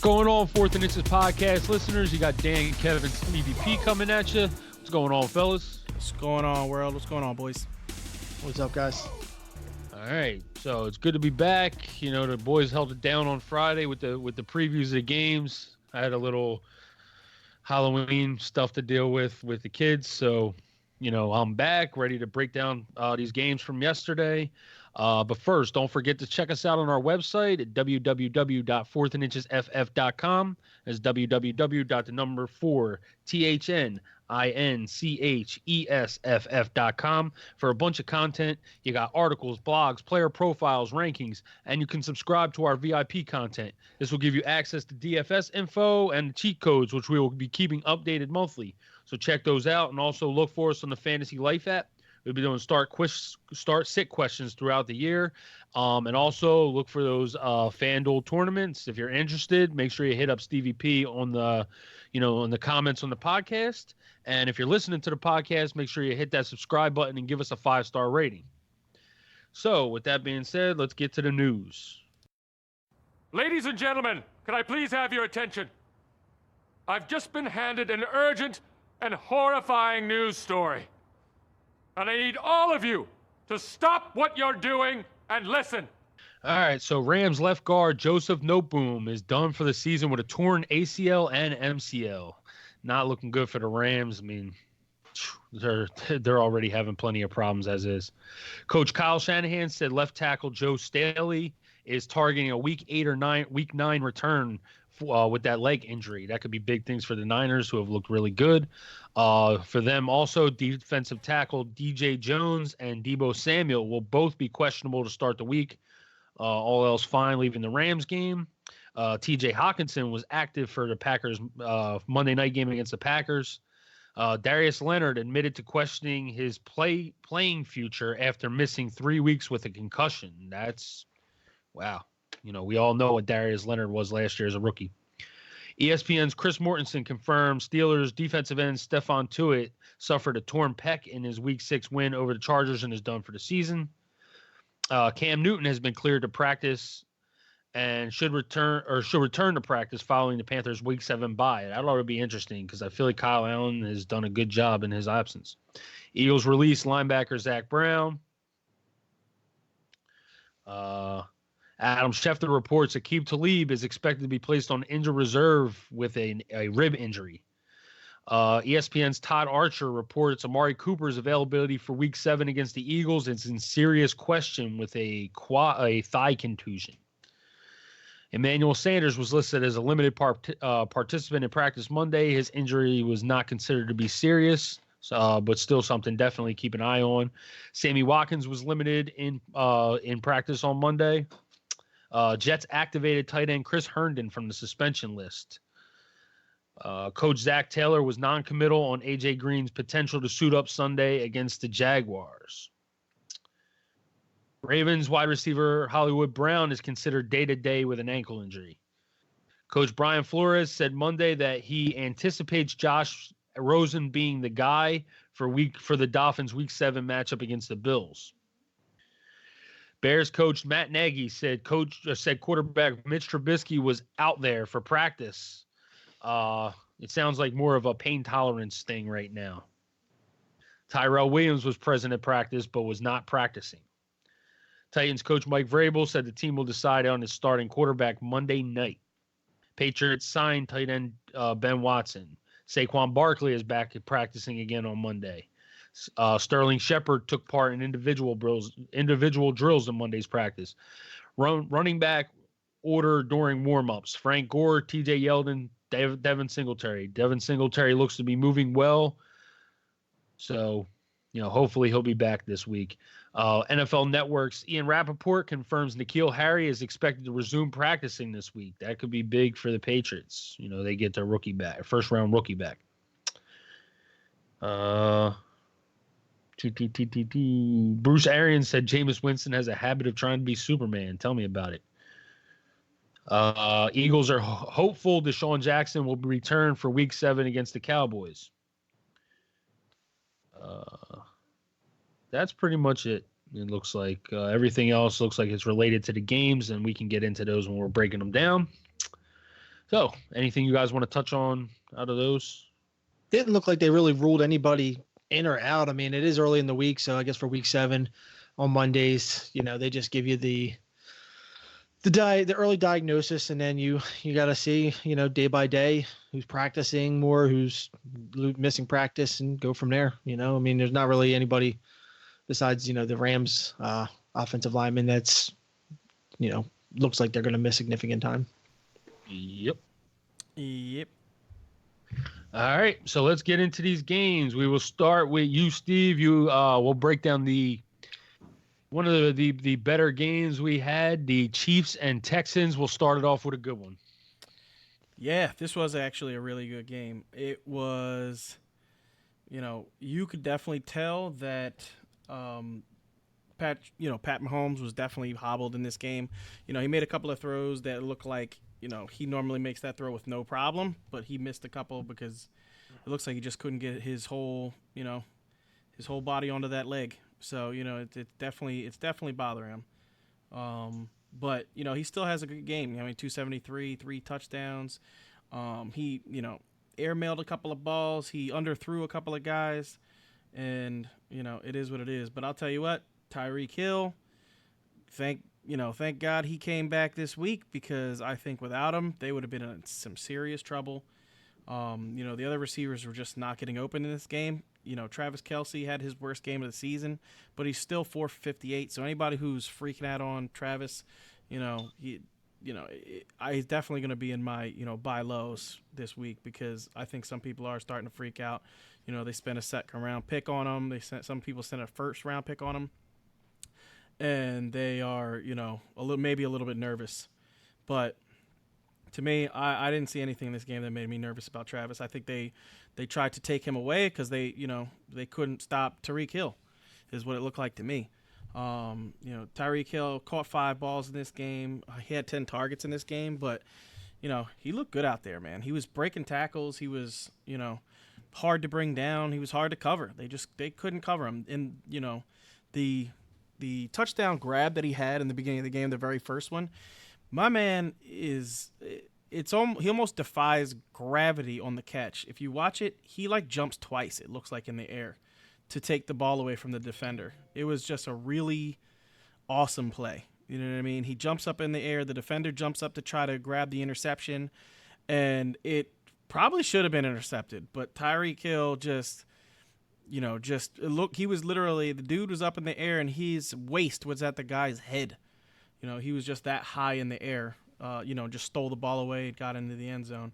going on, Fourth and Inches podcast listeners? You got Dan, Kevin, Stevie P coming at you. What's going on, fellas? What's going on, world? What's going on, boys? What's up, guys? All right, so it's good to be back. You know, the boys held it down on Friday with the previews of the games. I had a little Halloween stuff to deal with the kids, so you know I'm back, ready to break down these games from yesterday. But first, don't forget to check us out on our website at www.fourthandinchesff.com. That's www.4thandinchesff.com for a bunch of content. You got articles, blogs, player profiles, rankings, and you can subscribe to our VIP content. This will give you access to DFS info and cheat codes, which we will be keeping updated monthly. So check those out, and also look for us on the Fantasy Life app. We'll be doing start sit questions throughout the year, and also look for those FanDuel tournaments. If you're interested, make sure you hit up Stevie P on the comments on the podcast. And if you're listening to the podcast, make sure you hit that subscribe button and give us a 5-star rating. So, with that being said, let's get to the news. Ladies and gentlemen, can I please have your attention? I've just been handed an urgent and horrifying news story. And I need all of you to stop what you're doing and listen. All right, so Rams left guard Joseph Noteboom is done for the season with a torn ACL and MCL. Not looking good for the Rams. I mean, they're already having plenty of problems as is. Coach Kyle Shanahan said left tackle Joe Staley is targeting a week 9 return with that leg injury. That could be big things for the Niners, who have looked really good. For them also, defensive tackle DJ Jones and Deebo Samuel will both be questionable to start the week. All else fine leaving the Rams game. TJ Hawkinson was active for the Packers Monday night game against the Packers. Darius Leonard admitted to questioning his playing future after missing 3 weeks with a concussion. That's wow. You know, we all know what Darius Leonard was last year as a rookie. ESPN's Chris Mortensen confirmed Steelers defensive end Stephon Tuitt suffered a torn pec in his Week 6 win over the Chargers and is done for the season. Cam Newton has been cleared to practice and should return to practice following the Panthers' Week 7 bye. That ought to be interesting because I feel like Kyle Allen has done a good job in his absence. Eagles release linebacker Zach Brown. Adam Schefter reports Aqib Talib is expected to be placed on injured reserve with a rib injury. ESPN's Todd Archer reports Amari Cooper's availability for Week 7 against the Eagles is in serious question with a thigh contusion. Emmanuel Sanders was listed as a limited participant in practice Monday. His injury was not considered to be serious, but still something definitely keep an eye on. Sammy Watkins was limited in practice on Monday. Jets activated tight end Chris Herndon from the suspension list. Coach Zach Taylor was non-committal on A.J. Green's potential to suit up Sunday against the Jaguars. Ravens wide receiver Hollywood Brown is considered day-to-day with an ankle injury. Coach Brian Flores said Monday that he anticipates Josh Rosen being the guy for the Dolphins' Week 7 matchup against the Bills. Bears coach Matt Nagy said quarterback Mitch Trubisky was out there for practice. It sounds like more of a pain tolerance thing right now. Tyrell Williams was present at practice but was not practicing. Titans coach Mike Vrabel said the team will decide on his starting quarterback Monday night. Patriots signed tight end Ben Watson. Saquon Barkley is back at practicing again on Monday. Sterling Shepard took part in individual drills in Monday's practice. Running back order during warm-ups. Frank Gore, TJ Yeldon, Devin Singletary. Devin Singletary looks to be moving well. So, you know, hopefully he'll be back this week. NFL Network's Ian Rappaport confirms N'Keal Harry is expected to resume practicing this week. That could be big for the Patriots. You know, they get their first-round rookie back. Bruce Arians said Jameis Winston has a habit of trying to be Superman. Tell me about it. Eagles are hopeful Deshaun Jackson will return for Week 7 against the Cowboys. That's pretty much it. It looks like everything else looks like it's related to the games, and we can get into those when we're breaking them down. So, anything you guys want to touch on out of those? Didn't look like they really ruled anybody in or out. I mean, it is early in the week, so I guess for week 7 on Mondays, they just give you the early diagnosis, and then you got to see, day by day who's practicing more, who's missing practice, and go from there. I mean, there's not really anybody besides, the Rams offensive lineman that's, looks like they're going to miss significant time. Yep. All right, so let's get into these games. We will start with you, Steve. We'll break down one of the better games we had, the Chiefs and Texans. We'll start it off with a good one. Yeah, this was actually a really good game. It was, you could definitely tell that Pat Mahomes was definitely hobbled in this game. He made a couple of throws that look like, he normally makes that throw with no problem, but he missed a couple because it looks like he just couldn't get his whole body onto that leg. So, it's definitely bothering him. But, he still has a good game. 273, 3 touchdowns. He, airmailed a couple of balls. He underthrew a couple of guys. And, it is what it is. But I'll tell you what, Tyreek Hill, thank God he came back this week, because I think without him, they would have been in some serious trouble. The other receivers were just not getting open in this game. Travis Kelce had his worst game of the season, but he's still 4 for 58. So anybody who's freaking out on Travis, he's definitely going to be in my, buy lows this week, because I think some people are starting to freak out. They spent a second round pick on him. Some people sent a first round pick on him, and they are, maybe a little bit nervous. But to me, I didn't see anything in this game that made me nervous about Travis. I think they tried to take him away because they couldn't stop Tyreek Hill, is what it looked like to me. Tyreek Hill caught 5 balls in this game. He had 10 targets in this game, but he looked good out there, man. He was breaking tackles. He was hard to bring down. He was hard to cover. They couldn't cover him. And the touchdown grab that he had in the beginning of the game, the very first one, my man he almost defies gravity on the catch. If you watch it, he jumps twice, it looks like, in the air to take the ball away from the defender. It was just a really awesome play. You know what I mean? He jumps up in the air, the defender jumps up to try to grab the interception, and it probably should have been intercepted, but Tyreek Hill he was literally, the dude was up in the air and his waist was at the guy's head. He was just that high in the air. Just stole the ball away and got into the end zone.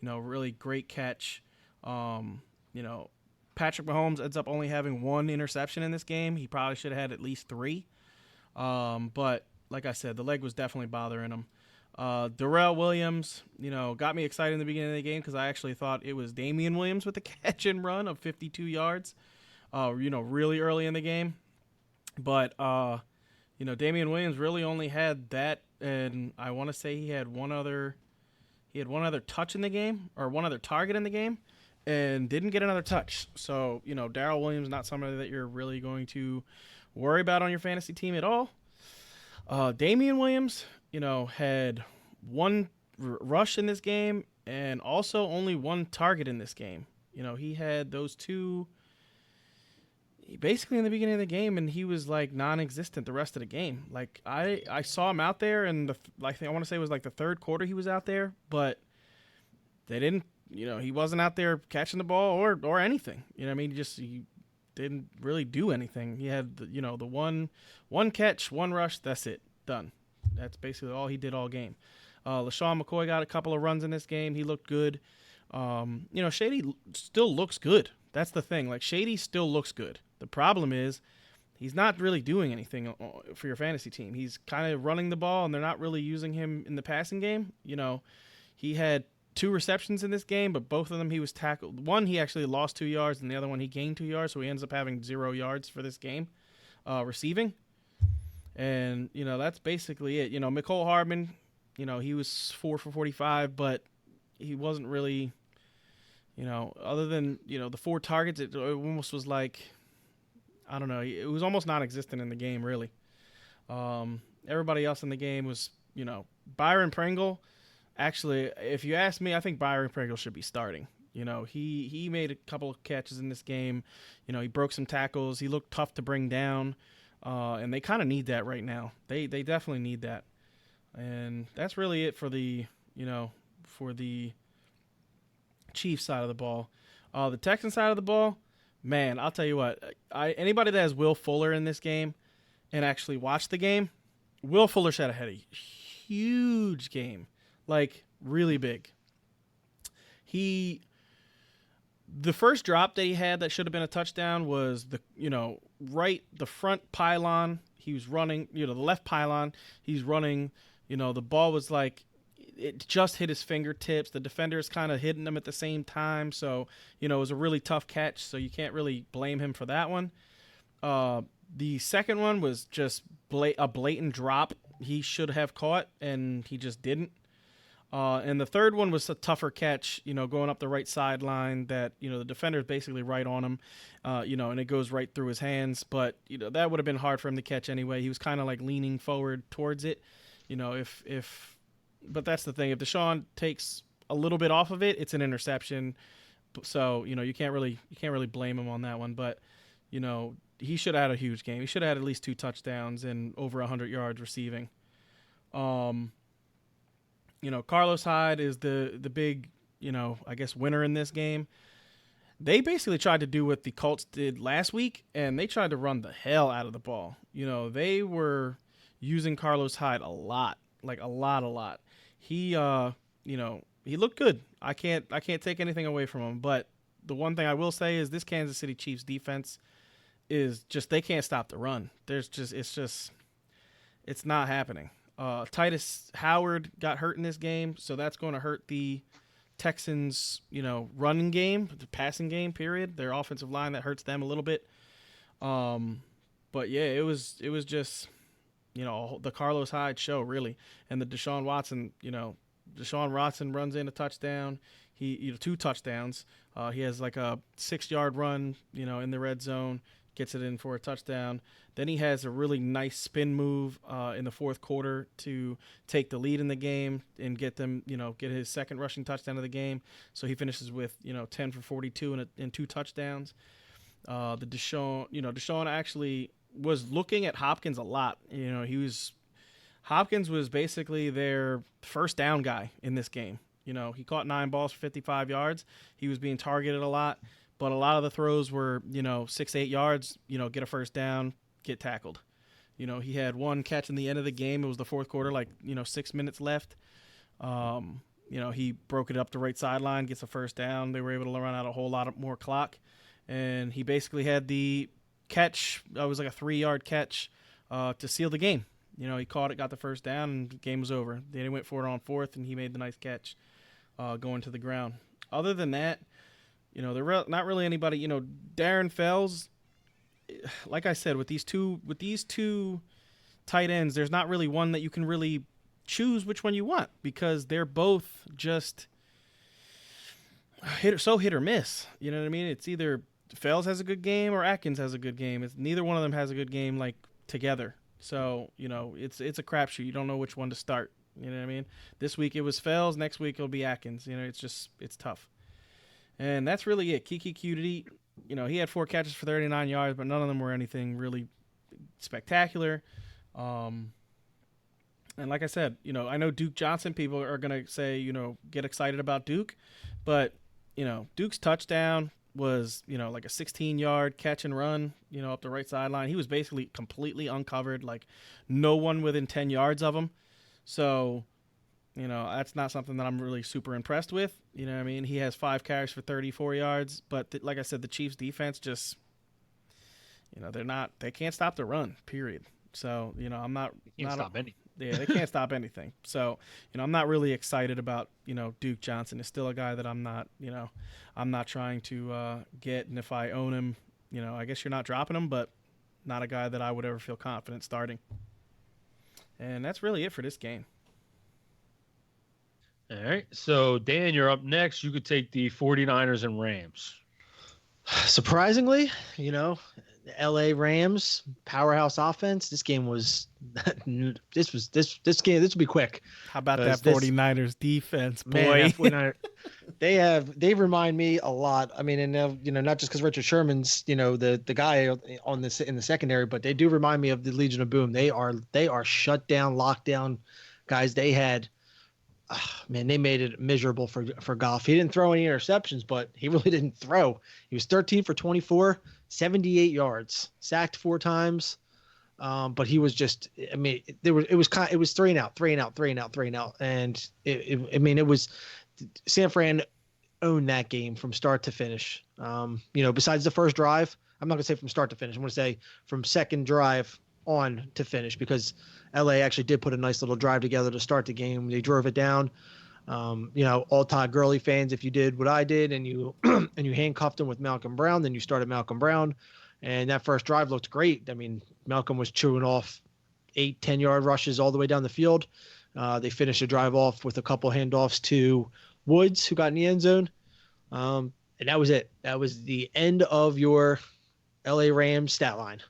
Really great catch. Patrick Mahomes ends up only having 1 interception in this game. He probably should have had at least 3. But like I said, the leg was definitely bothering him. Darrell Williams, got me excited in the beginning of the game because I actually thought it was Damian Williams with the catch and run of 52 yards, really early in the game. But, Damian Williams really only had that, and I want to say he had one other touch in the game, or one other target in the game, and didn't get another touch. So, Darrell Williams, not somebody that you're really going to worry about on your fantasy team at all. Damian Williams, had 1 rush in this game and also only 1 target in this game. He had those 2 basically in the beginning of the game, and he was non-existent the rest of the game. I saw him out there, and I want to say it was the 3rd quarter he was out there, but they didn't, he wasn't out there catching the ball or anything. He didn't really do anything. He had the one catch, 1 rush, that's it, done. That's basically all he did all game. LaShawn McCoy got a couple of runs in this game. He looked good. Shady still looks good. That's the thing. Shady still looks good. The problem is he's not really doing anything for your fantasy team. He's kind of running the ball, and they're not really using him in the passing game. He had 2 receptions in this game, but both of them he was tackled. One, he actually lost 2 yards, and the other one he gained 2 yards, so he ends up having 0 yards for this game receiving. And, that's basically it. Mecole Hardman, he was 4 for 45, but he wasn't really, other than, the 4 targets, it almost was I don't know, it was almost non-existent in the game, really. Everybody else in the game was, Byron Pringle, Actually, if you ask me, I think Byron Pringle should be starting. You know, he made a couple of catches in this game. You know, he broke some tackles. He looked tough to bring down, and they kind of need that right now. They definitely need that. And that's really it for the Chiefs side of the ball. The Texans side of the ball, man, I'll tell you what. Anybody that has Will Fuller in this game and actually watched the game, Will Fuller had a huge game, like really big. The first drop that he had that should have been a touchdown was the front pylon. He was running, the left pylon. He's running, the ball was like, it just hit his fingertips. The defender's kind of hitting him at the same time. So, it was a really tough catch. So you can't really blame him for that one. The second one was just a blatant drop he should have caught, and he just didn't. And the third one was a tougher catch, going up the right sideline that, the defender's basically right on him, and it goes right through his hands. But, that would have been hard for him to catch anyway. He was kind of like leaning forward towards it, but that's the thing. If Deshaun takes a little bit off of it, it's an interception. So, you can't really blame him on that one. But, he should have had a huge game. He should have had at least 2 touchdowns and over 100 yards receiving. Carlos Hyde is the big, I guess winner in this game. They basically tried to do what the Colts did last week, and they tried to run the hell out of the ball. They were using Carlos Hyde a lot, like a lot. He looked good. I can't take anything away from him. But the one thing I will say is this Kansas City Chiefs defense is just, they can't stop the run. It's not happening. Titus Howard got hurt in this game, so that's going to hurt the Texans, running game, the passing game, period. Their offensive line, that hurts them a little bit. But yeah, it was just, the Carlos Hyde show, really. And the Deshaun Watson runs in a touchdown. He 2 touchdowns. He has like a 6-yard run, in the red zone, gets it in for a touchdown. Then he has a really nice spin move in the fourth quarter to take the lead in the game and get them, get his second rushing touchdown of the game. So he finishes with, 10 for 42 and 2 touchdowns. Deshaun actually was looking at Hopkins a lot. Hopkins was basically their first down guy in this game. He caught 9 balls for 55 yards. He was being targeted a lot. But a lot of the throws were, 6-8 yards, get a first down, get tackled. He had 1 catch in the end of the game. It was the fourth quarter, 6 minutes left. He broke it up the right sideline, gets a first down. They were able to run out a whole lot more clock. And he basically had the catch. It was like a 3-yard catch to seal the game. He caught it, got the first down, and the game was over. Then he went for it on 4th, and he made the nice catch going to the ground. Other than that, they're not really anybody. Darren Fells, like I said, with these two tight ends, there's not really one that you can really choose which one you want, because they're both just hit or miss. You know what I mean? It's either Fells has a good game or Atkins has a good game. Neither one of them has a good game together. So it's a crapshoot. You don't know which one to start. You know what I mean? This week it was Fells. Next week it'll be Atkins. It's tough. And that's really it. Kiki Qt, he had 4 catches for 39 yards, but none of them were anything really spectacular. And like I said, I know Duke Johnson, people are going to say, get excited about Duke. But, Duke's touchdown was, like a 16-yard catch and run, up the right sideline. He was basically completely uncovered, like no one within 10 yards of him. So, that's not something that I'm really super impressed with. You know what I mean? He has 5 carries for 34 yards. But like I said, the Chiefs defense just, they can't stop the run, period. So, I'm not. Can't stop anything. Yeah, they can't stop anything. So, I'm not really excited about, Duke Johnson. Is still a guy that I'm not trying to get. And if I own him, I guess you're not dropping him, but not a guy that I would ever feel confident starting. And that's really it for this game. All right. So, Dan, you're up next. You could take the 49ers and Rams. Surprisingly, LA Rams powerhouse offense. This game was this will be quick. How about that 'Cause 49ers defense, boy? Man, that 49 they remind me a lot. I mean, and not just because Richard Sherman's the guy on this in the secondary, but they do remind me of the Legion of Boom. They are shut down, locked down guys. They had man, they made it miserable for Goff. He didn't throw any interceptions, but he really didn't throw. He was 13 for 24, 78 yards, sacked 4 times. But he was just, I mean, it was 3 and out, 3 and out, 3 and out, 3 and out. And it was San Fran owned that game from start to finish. Besides the first drive, I'm not gonna say from start to finish. I'm gonna say from second drive on to finish, because LA actually did put a nice little drive together to start the game. They drove it down. All Todd Gurley fans, if you did what I did and you and you handcuffed him with Malcolm Brown, then you started Malcolm Brown, and that first drive looked great. I mean, Malcolm was chewing off 8-10 yard rushes all the way down the field. They finished the drive off with a couple handoffs to Woods, who got in the end zone, and that was it. That was the end of your LA Rams stat line.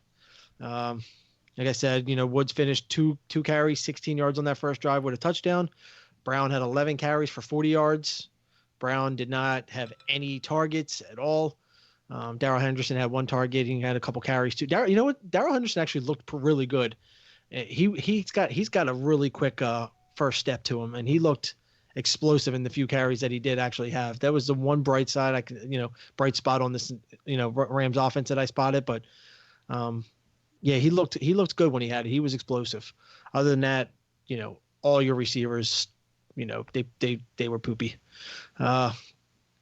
Like I said, Woods finished two carries, 16 yards on that first drive with a touchdown. Brown had 11 carries for 40 yards. Brown did not have any targets at all. Darrell Henderson had 1 target. He had a couple carries too. Darrell Henderson actually looked really good. He's got a really quick first step to him, and he looked explosive in the few carries that he did actually have. That was the one bright side bright spot on this Rams offense that I spotted. But yeah, he looked good when he had it. He was explosive. Other than that, all your receivers, they were poopy.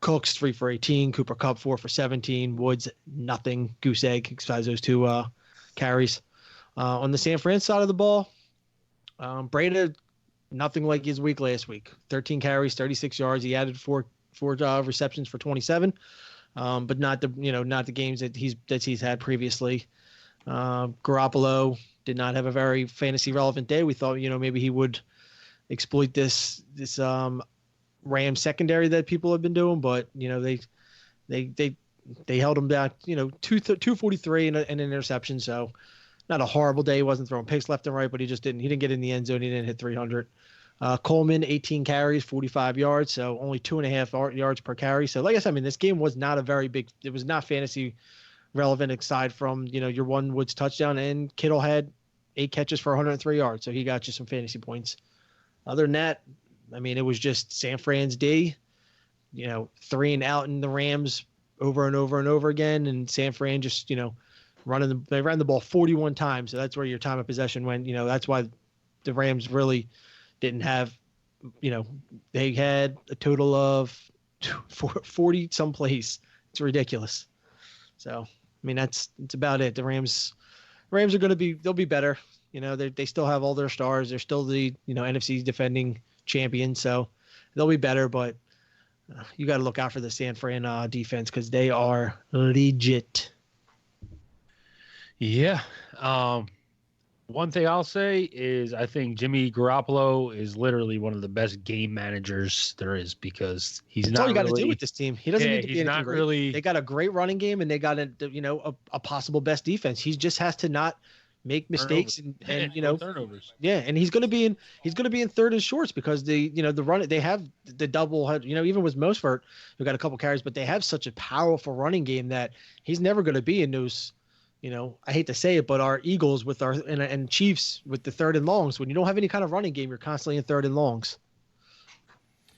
Cooks 3 for 18, Cooper Kupp 4 for 17, Woods nothing, goose egg besides those 2 carries. On the San Fran side of the ball, Breda nothing like his week last week. 13 carries, 36 yards. He added four receptions for 27, but not the games that he's had previously. Garoppolo did not have a very fantasy relevant day. We thought maybe he would exploit this Rams secondary that people have been doing, but they held him back. 243 and an interception. So not a horrible day. He wasn't throwing picks left and right, but he didn't get in the end zone. He didn't hit 300. Coleman 18 carries, 45 yards, so only 2.5 yards per carry. So like I said, this game was not it was not fantasy relevant aside from your one Woods touchdown, and Kittle had 8 catches for 103 yards, so he got you some fantasy points. Other than that, it was just San Fran's D, 3 and out in the Rams over and over and over again, and San Fran just they ran the ball 41 times, so that's where your time of possession went. That's why the Rams really didn't have, they had a total of 40 some plays. It's ridiculous. So that's about it. The Rams are they'll be better. They still have all their stars. They're still the NFC defending champion, so they'll be better. But you got to look out for the San Fran defense, because they are legit. Yeah. One thing I'll say is I think Jimmy Garoppolo is literally one of the best game managers there is, because he's That's not all you got really, to do with this team. He doesn't need to be anything not great. really. They got a great running game, and they got a possible best defense. He just has to not make mistakes and turnovers. Yeah, and he's going to be in third and shorts, because the run, they have the double, even with Mostert, who got a couple carries, but they have such a powerful running game that he's never going to be in those. I hate to say it, but our Eagles with and Chiefs with the third and longs. When you don't have any kind of running game, you're constantly in third and longs.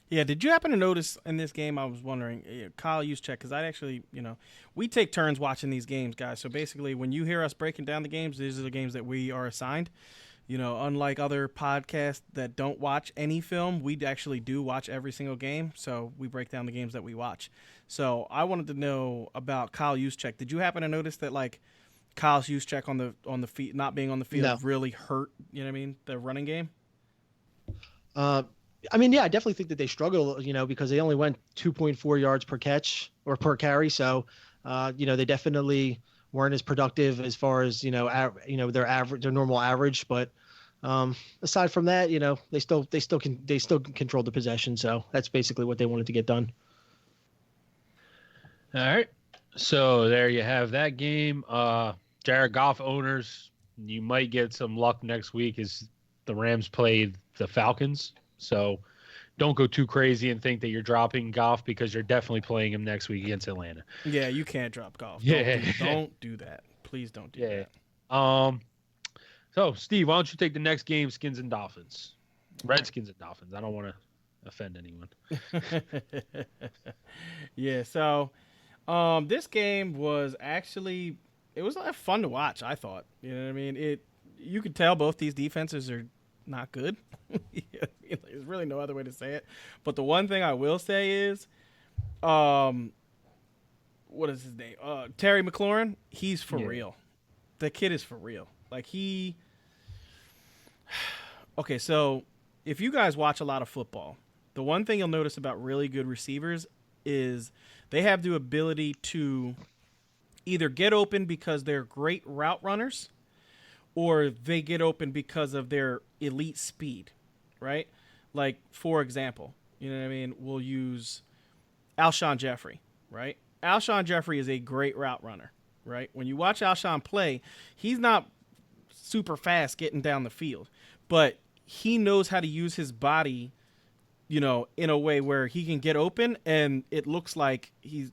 Yeah, did you happen to notice in this game, I was wondering, Kyle Juszczyk, because I actually, we take turns watching these games, guys. So basically, when you hear us breaking down the games, these are the games that we are assigned. Unlike other podcasts that don't watch any film, we actually do watch every single game. So we break down the games that we watch. So I wanted to know about Kyle Juszczyk. Did you happen to notice that, Kyle Juszczyk on the feet, not being on the field, really hurt, the running game? Yeah, I definitely think that they struggle, because they only went 2.4 yards per catch or per carry. So, they definitely weren't as productive as far as, their average, their normal average. But aside from that, they still control the possession. So that's basically what they wanted to get done. All right. So there you have that game. Jared Goff owners, you might get some luck next week as the Rams play the Falcons. So don't go too crazy and think that you're dropping Goff because you're definitely playing him next week against Atlanta. Yeah, you can't drop Goff. Yeah. Don't do that. Please don't do that. So, Steve, why don't you take the next game, Skins and Dolphins? Redskins and Dolphins. I don't want to offend anyone. Yeah, so this game was actually it was fun to watch, I thought. You know what I mean? You could tell both these defenses are not good. There's really no other way to say it. But the one thing I will say is what is his name? Terry McLaurin, he's for real. The kid is for real. Like Okay, so if you guys watch a lot of football, the one thing you'll notice about really good receivers is they have the ability to either get open because they're great route runners or they get open because of their elite speed, right? Like, for example, you know what I mean? We'll use Alshon Jeffrey, right? Alshon Jeffrey is a great route runner, right? When you watch Alshon play, he's not super fast getting down the field, but he knows how to use his body, you know, in a way where he can get open and it looks like he's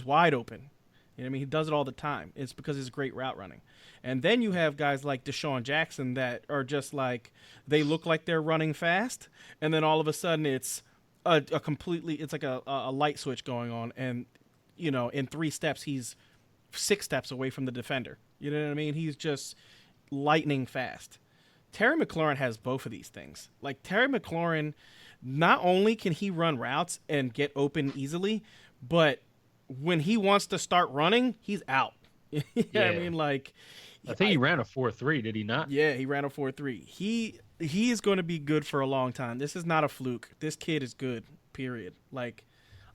wide open. You know what I mean? He does it all the time. It's because it's great route running. And then you have guys like Deshaun Jackson that are just like, they look like they're running fast, and then all of a sudden it's it's like a light switch going on, and, you know, in 3 steps he's 6 steps away from the defender. You know what I mean? He's just lightning fast. Terry McLaurin has both of these things. Like, Terry McLaurin, not only can he run routes and get open easily, but when he wants to start running, he's out. I mean, like, I think he ran a 4.3, did he not? Yeah, he ran a 4.3. He is going to be good for a long time. This is not a fluke. This kid is good, period. Like,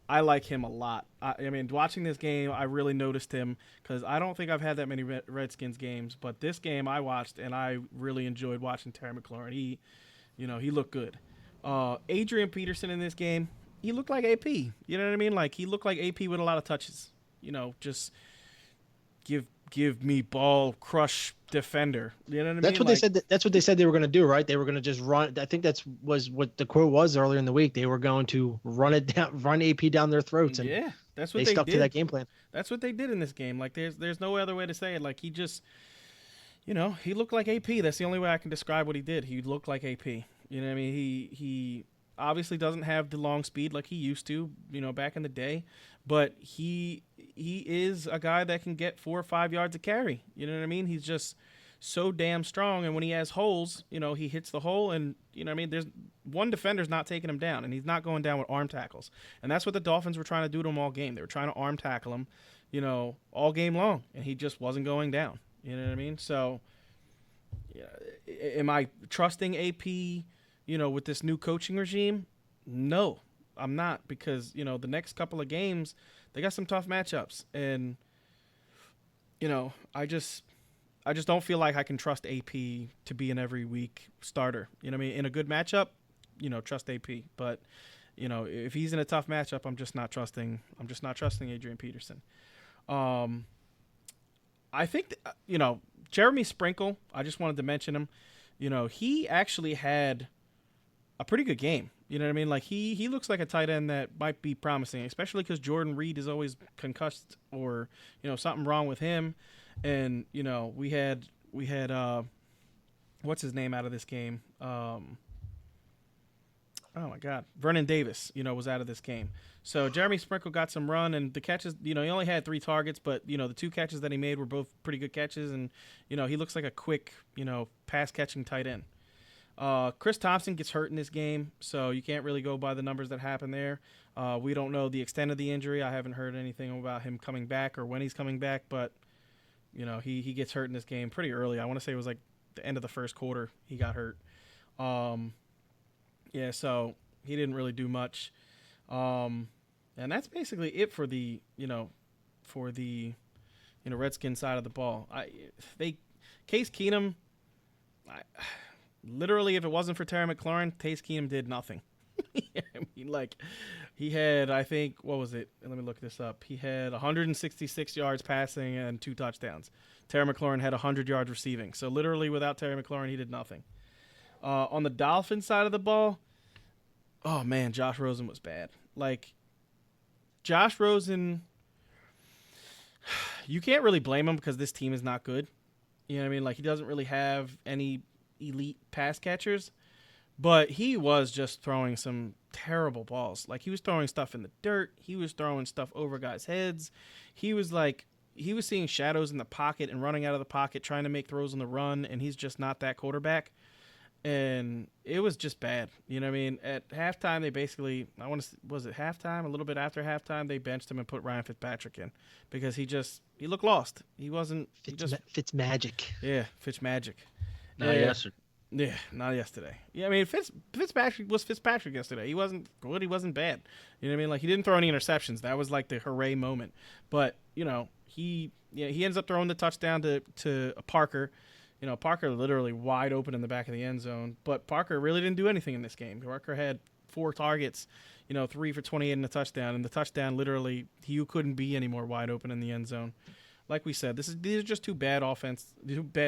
I like him a lot. I mean, watching this game, I really noticed him because I don't think I've had that many Redskins games, but this game I watched and I really enjoyed watching Terry McLaurin. He looked good. Adrian Peterson in this game, he looked like AP. You know what I mean? Like, he looked like AP with a lot of touches. You know, just give me ball, crush defender. You know what I mean? That's what they said. That's what they said they were going to do, right? They were going to just run. I think was what the quote was earlier in the week. They were going to run AP down their throats, and yeah, that's what they stuck did. to that game plan. That's what they did in this game. Like, there's no other way to say it. Like, he just, you know, he looked like AP. That's the only way I can describe what he did. He looked like AP. You know what I mean? He obviously doesn't have the long speed like he used to, you know, back in the day, but he is a guy that can get 4 or 5 yards of carry. You know what I mean? He's just so damn strong, and when he has holes, you know, he hits the hole, and, you know what I mean, there's one defender's not taking him down, and he's not going down with arm tackles. And that's what the Dolphins were trying to do to him all game. They were trying to arm tackle him, you know, all game long, and he just wasn't going down. You know what I mean? So, yeah, am I trusting AP, you know, with this new coaching regime? No, I'm not, because, you know, the next couple of games, they got some tough matchups, and, you know, I just don't feel like I can trust AP to be an every week starter. You know what I mean? In a good matchup, you know, trust AP. But, you know, if he's in a tough matchup, I'm just not trusting Adrian Peterson. I think, you know, Jeremy Sprinkle, I just wanted to mention him. You know, he actually had a pretty good game. You know what I mean? Like, he looks like a tight end that might be promising, especially because Jordan Reed is always concussed or, you know, something wrong with him. And, you know, we had what's his name out of this game? Oh my God, Vernon Davis, you know, was out of this game. So Jeremy Sprinkle got some run, and the catches, you know, he only had 3 targets, but, you know, the 2 catches that he made were both pretty good catches, and, you know, he looks like a quick, you know, pass catching tight end. Chris Thompson gets hurt in this game, so you can't really go by the numbers that happen there. We don't know the extent of the injury. I haven't heard anything about him coming back or when he's coming back, but, you know, he gets hurt in this game pretty early. I want to say it was like the end of the first quarter he got hurt. Yeah, so he didn't really do much. And that's basically it for the Redskins side of the ball. Case Keenum, literally, if it wasn't for Terry McLaurin, Case Keenum did nothing. I mean, like, He had, I think, what was it? Let me look this up. He had 166 yards passing and 2 touchdowns. Terry McLaurin had 100 yards receiving. So literally without Terry McLaurin, he did nothing. On the Dolphins side of the ball, oh man, Josh Rosen was bad. Like, Josh Rosen, you can't really blame him because this team is not good. You know what I mean? Like, he doesn't really have any elite pass catchers, but he was just throwing some terrible balls. Like, he was throwing stuff in the dirt. He was throwing stuff over guys' heads. He was seeing shadows in the pocket and running out of the pocket, trying to make throws on the run, and he's just not that quarterback. And it was just bad. You know what I mean? At halftime, they basically, was it halftime? A little bit after halftime, they benched him and put Ryan Fitzpatrick in because he looked lost. He wasn't. Fitz magic. Yeah, Fitz magic. Not yesterday. Yeah, not yesterday. Yeah, I mean, Fitzpatrick was Fitzpatrick yesterday. He wasn't good. He wasn't bad. You know what I mean? Like, he didn't throw any interceptions. That was like the hooray moment. But, you know, he ends up throwing the touchdown to Parker. You know, Parker literally wide open in the back of the end zone. But Parker really didn't do anything in this game. Parker had 4 targets, 3 for 28 and a touchdown. And the touchdown literally, you couldn't be any more wide open in the end zone. Like we said, these are just two bad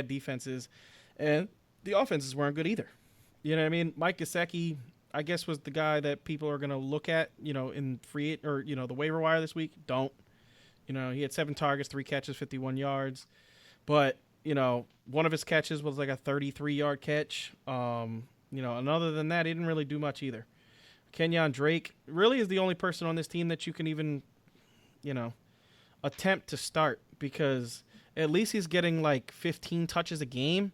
defenses. And the offenses weren't good either. You know what I mean? Mike Gesicki, I guess, was the guy that people are going to look at, in the waiver wire this week. Don't. He had 7 targets, 3 catches, 51 yards. But, one of his catches was like a 33-yard catch. And other than that, he didn't really do much either. Kenyon Drake really is the only person on this team that you can even, attempt to start because at least he's getting like 15 touches a game.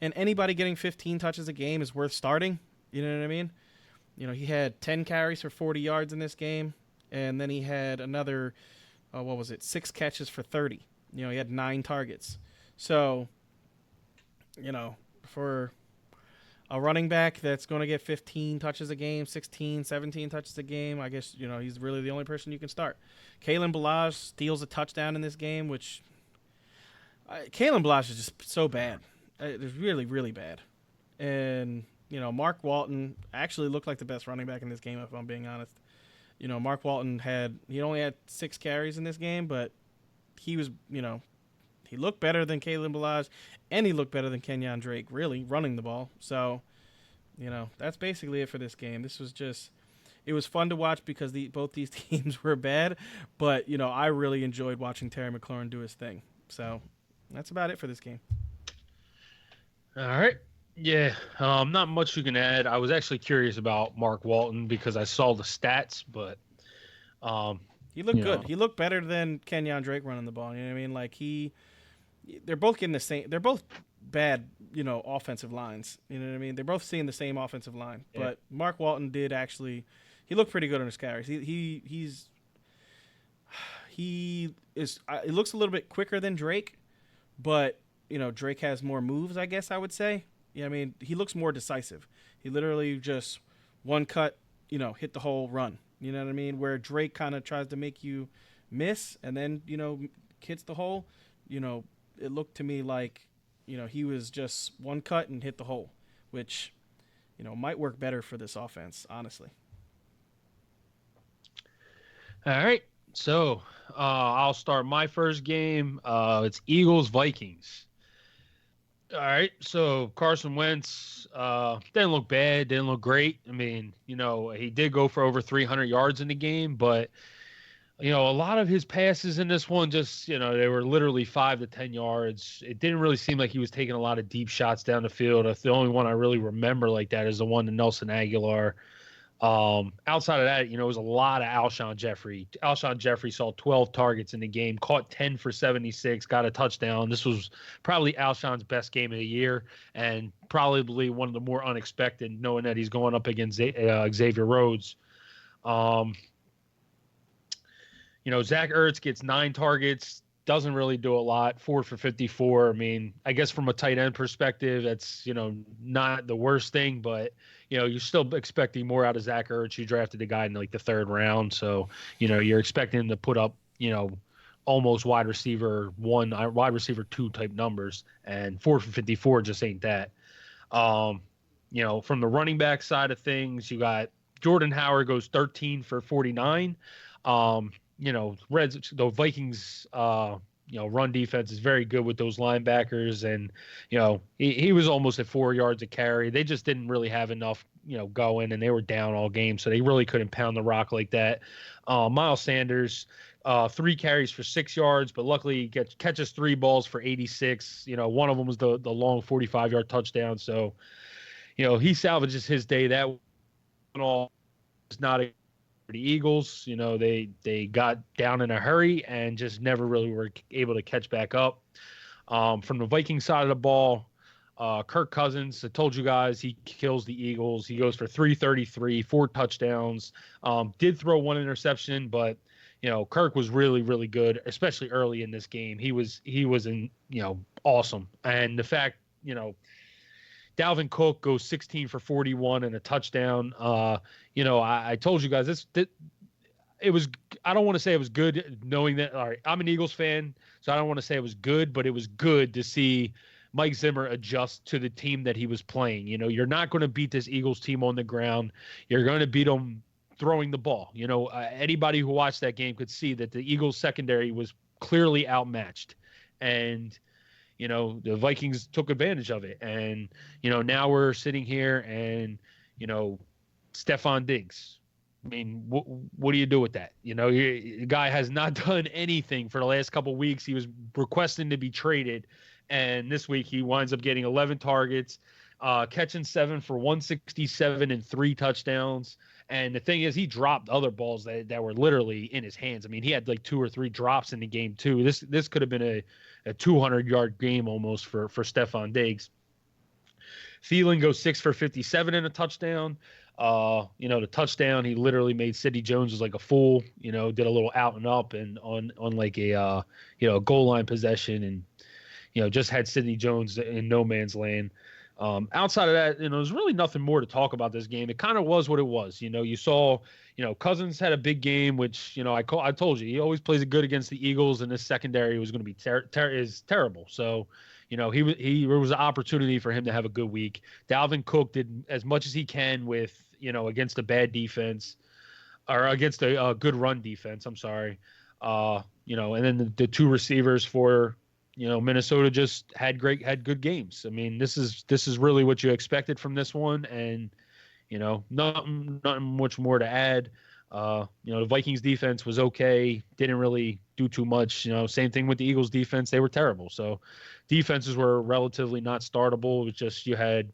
And anybody getting 15 touches a game is worth starting. You know what I mean? He had 10 carries for 40 yards in this game. And then he had another, 6 catches for 30. He had 9 targets. So, for a running back that's going to get 15 touches a game, 16, 17 touches a game, I guess, he's really the only person you can start. Kalen Ballage steals a touchdown in this game, which Kalen Ballage is just so bad. It's really, really bad. And, Mark Walton actually looked like the best running back in this game, if I'm being honest. Mark Walton he only had 6 carries in this game, but he was, he looked better than Kalen Ballage, and he looked better than Kenyon Drake, really, running the ball. So, that's basically it for this game. This was just, it was fun to watch because both these teams were bad, but, I really enjoyed watching Terry McLaurin do his thing. So, that's about it for this game. All right. Yeah. Not much you can add. I was actually curious about Mark Walton because I saw the stats, but he looked good. He looked better than Kenyon Drake running the ball. You know what I mean? Like they're both getting the same. They're both bad, offensive lines. You know what I mean? They're both seeing the same offensive line. Yeah. But Mark Walton did actually. He looked pretty good on his carries. He looks a little bit quicker than Drake, but. Drake has more moves, I guess I would say. Yeah, I mean, he looks more decisive. He literally just one cut, hit the whole run. You know what I mean? Where Drake kind of tries to make you miss and then, hits the hole. It looked to me like, he was just one cut and hit the hole, which, might work better for this offense, honestly. All right. So I'll start my first game. It's Eagles-Vikings. All right, so Carson Wentz didn't look bad, didn't look great. I mean, he did go for over 300 yards in the game, but, a lot of his passes in this one just, they were literally 5 to 10 yards. It didn't really seem like he was taking a lot of deep shots down the field. The only one I really remember like that is the one to Nelson Aguilar. Outside of that, it was a lot of Alshon Jeffrey. Alshon Jeffrey saw 12 targets in the game, caught 10 for 76, got a touchdown. This was probably Alshon's best game of the year and probably one of the more unexpected, knowing that he's going up against Xavier Rhodes. Zach Ertz gets 9 targets, doesn't really do a lot, 4 for 54. I mean, I guess from a tight end perspective, that's, not the worst thing, but you're still expecting more out of Zach Ertz. You drafted the guy in like the 3rd round. So, you're expecting him to put up, almost wide receiver 1, wide receiver 2 type numbers, and 4 for 54 just ain't that. From the running back side of things, you got Jordan Howard goes 13 for 49. The Vikings, run defense is very good with those linebackers. And, he was almost at 4 yards a carry. They just didn't really have enough, going, and they were down all game. So they really couldn't pound the rock like that. Miles Sanders, 3 carries for 6 yards, but luckily he catches 3 balls for 86. One of them was the long 45-yard touchdown. So, he salvages his day. That all is not a the Eagles. They got down in a hurry and just never really were able to catch back up. From the Viking side of the ball, Kirk Cousins, I told you guys, he kills the Eagles. He goes for 333, 4 touchdowns. Did throw 1 interception, but Kirk was really, really good, especially early in this game. He was awesome. And the fact, Dalvin Cook goes 16 for 41 and a touchdown. I told you guys it was, I don't want to say it was good knowing that, all right, I'm an Eagles fan, so I don't want to say it was good, but it was good to see Mike Zimmer adjust to the team that he was playing. You're not going to beat this Eagles team on the ground. You're going to beat them throwing the ball. Anybody who watched that game could see that the Eagles secondary was clearly outmatched. And the Vikings took advantage of it. And, now we're sitting here and, Stephon Diggs. I mean, what do you do with that? The guy has not done anything for the last couple of weeks. He was requesting to be traded. And this week he winds up getting 11 targets, catching 7 for 167 and 3 touchdowns. And the thing is, he dropped other balls that were literally in his hands. I mean, he had like 2 or 3 drops in the game too. This could have been a 200-yard game almost for Stephon Diggs. Thielen goes 6 for 57 and a touchdown. The touchdown, he literally made Sidney Jones was like a fool. Did a little out and up and on like a goal line possession, and just had Sidney Jones in no man's land. Outside of that, there's really nothing more to talk about this game. It kind of was what it was. You saw, Cousins had a big game, which, I told you, he always plays it good against the Eagles, and this secondary was going to be terrible. So, there was an opportunity for him to have a good week. Dalvin Cook did as much as he can with, against a bad defense or against a good run defense. I'm sorry. And then the 2 receivers for, Minnesota just had good games. I mean, this is really what you expected from this one. And, nothing much more to add. The Vikings defense was okay. Didn't really do too much. Same thing with the Eagles defense. They were terrible. So defenses were relatively not startable. It was just, you had,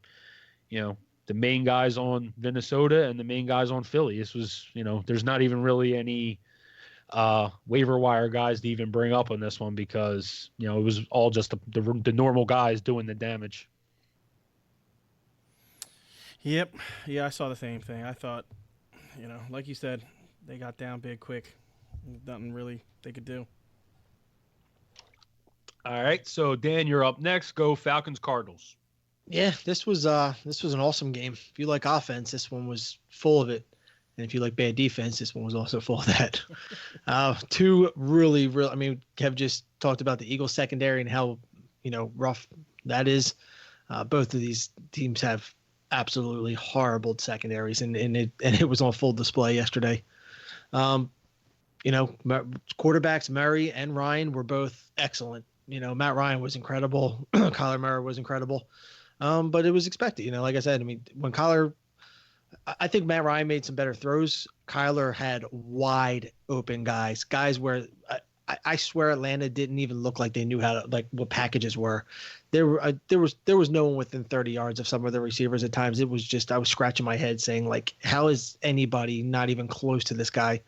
the main guys on Minnesota and the main guys on Philly. This was, there's not even really any waiver wire guys to even bring up on this one because, it was all just the normal guys doing the damage. Yep. Yeah, I saw the same thing. I thought, like you said, they got down big quick. Nothing really they could do. All right. So, Dan, you're up next. Go Falcons Cardinals. Yeah, this was an awesome game. If you like offense, this one was full of it. And if you like bad defense, this one was also full of that. 2 really, I mean, Kev just talked about the Eagles secondary and how, rough that is. Both of these teams have absolutely horrible secondaries, and it was on full display yesterday. Quarterbacks Murray and Ryan were both excellent. Matt Ryan was incredible. Kyler Murray was incredible. But it was expected. Like I said, I mean, when I think Matt Ryan made some better throws. Kyler had wide open guys where I swear Atlanta didn't even look like they knew how to, like, what packages were. There was no one within 30 yards of some of the receivers at times. It was just, I was scratching my head saying, like, how is anybody not even close to this guy?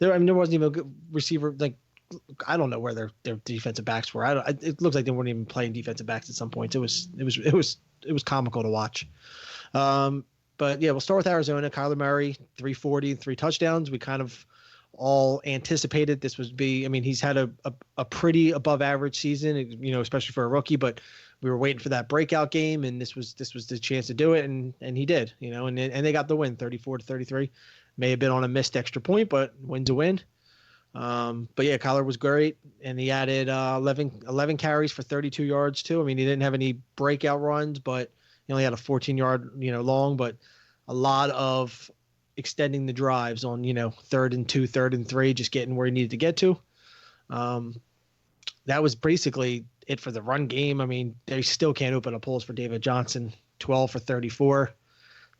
There wasn't even a good receiver. Like, I don't know where their defensive backs were. It looks like they weren't even playing defensive backs at some points. It was comical to watch. But yeah, we'll start with Arizona. Kyler Murray, 340, 3 touchdowns. We kind of all anticipated this would be. I mean, he's had a pretty above average season, especially for a rookie. But we were waiting for that breakout game, and this was the chance to do it, and he did. And they got the win, 34-33. May have been on a missed extra point, but win's a win. But yeah, Kyler was great, and he added 11 carries for 32 yards too. I mean, he didn't have any breakout runs, but he only had a 14-yard long, but a lot of extending the drives on, 3rd and 2, 3rd and 3, just getting where he needed to get to. That was basically it for the run game. I mean, they still can't open up holes for David Johnson, 12 for 34.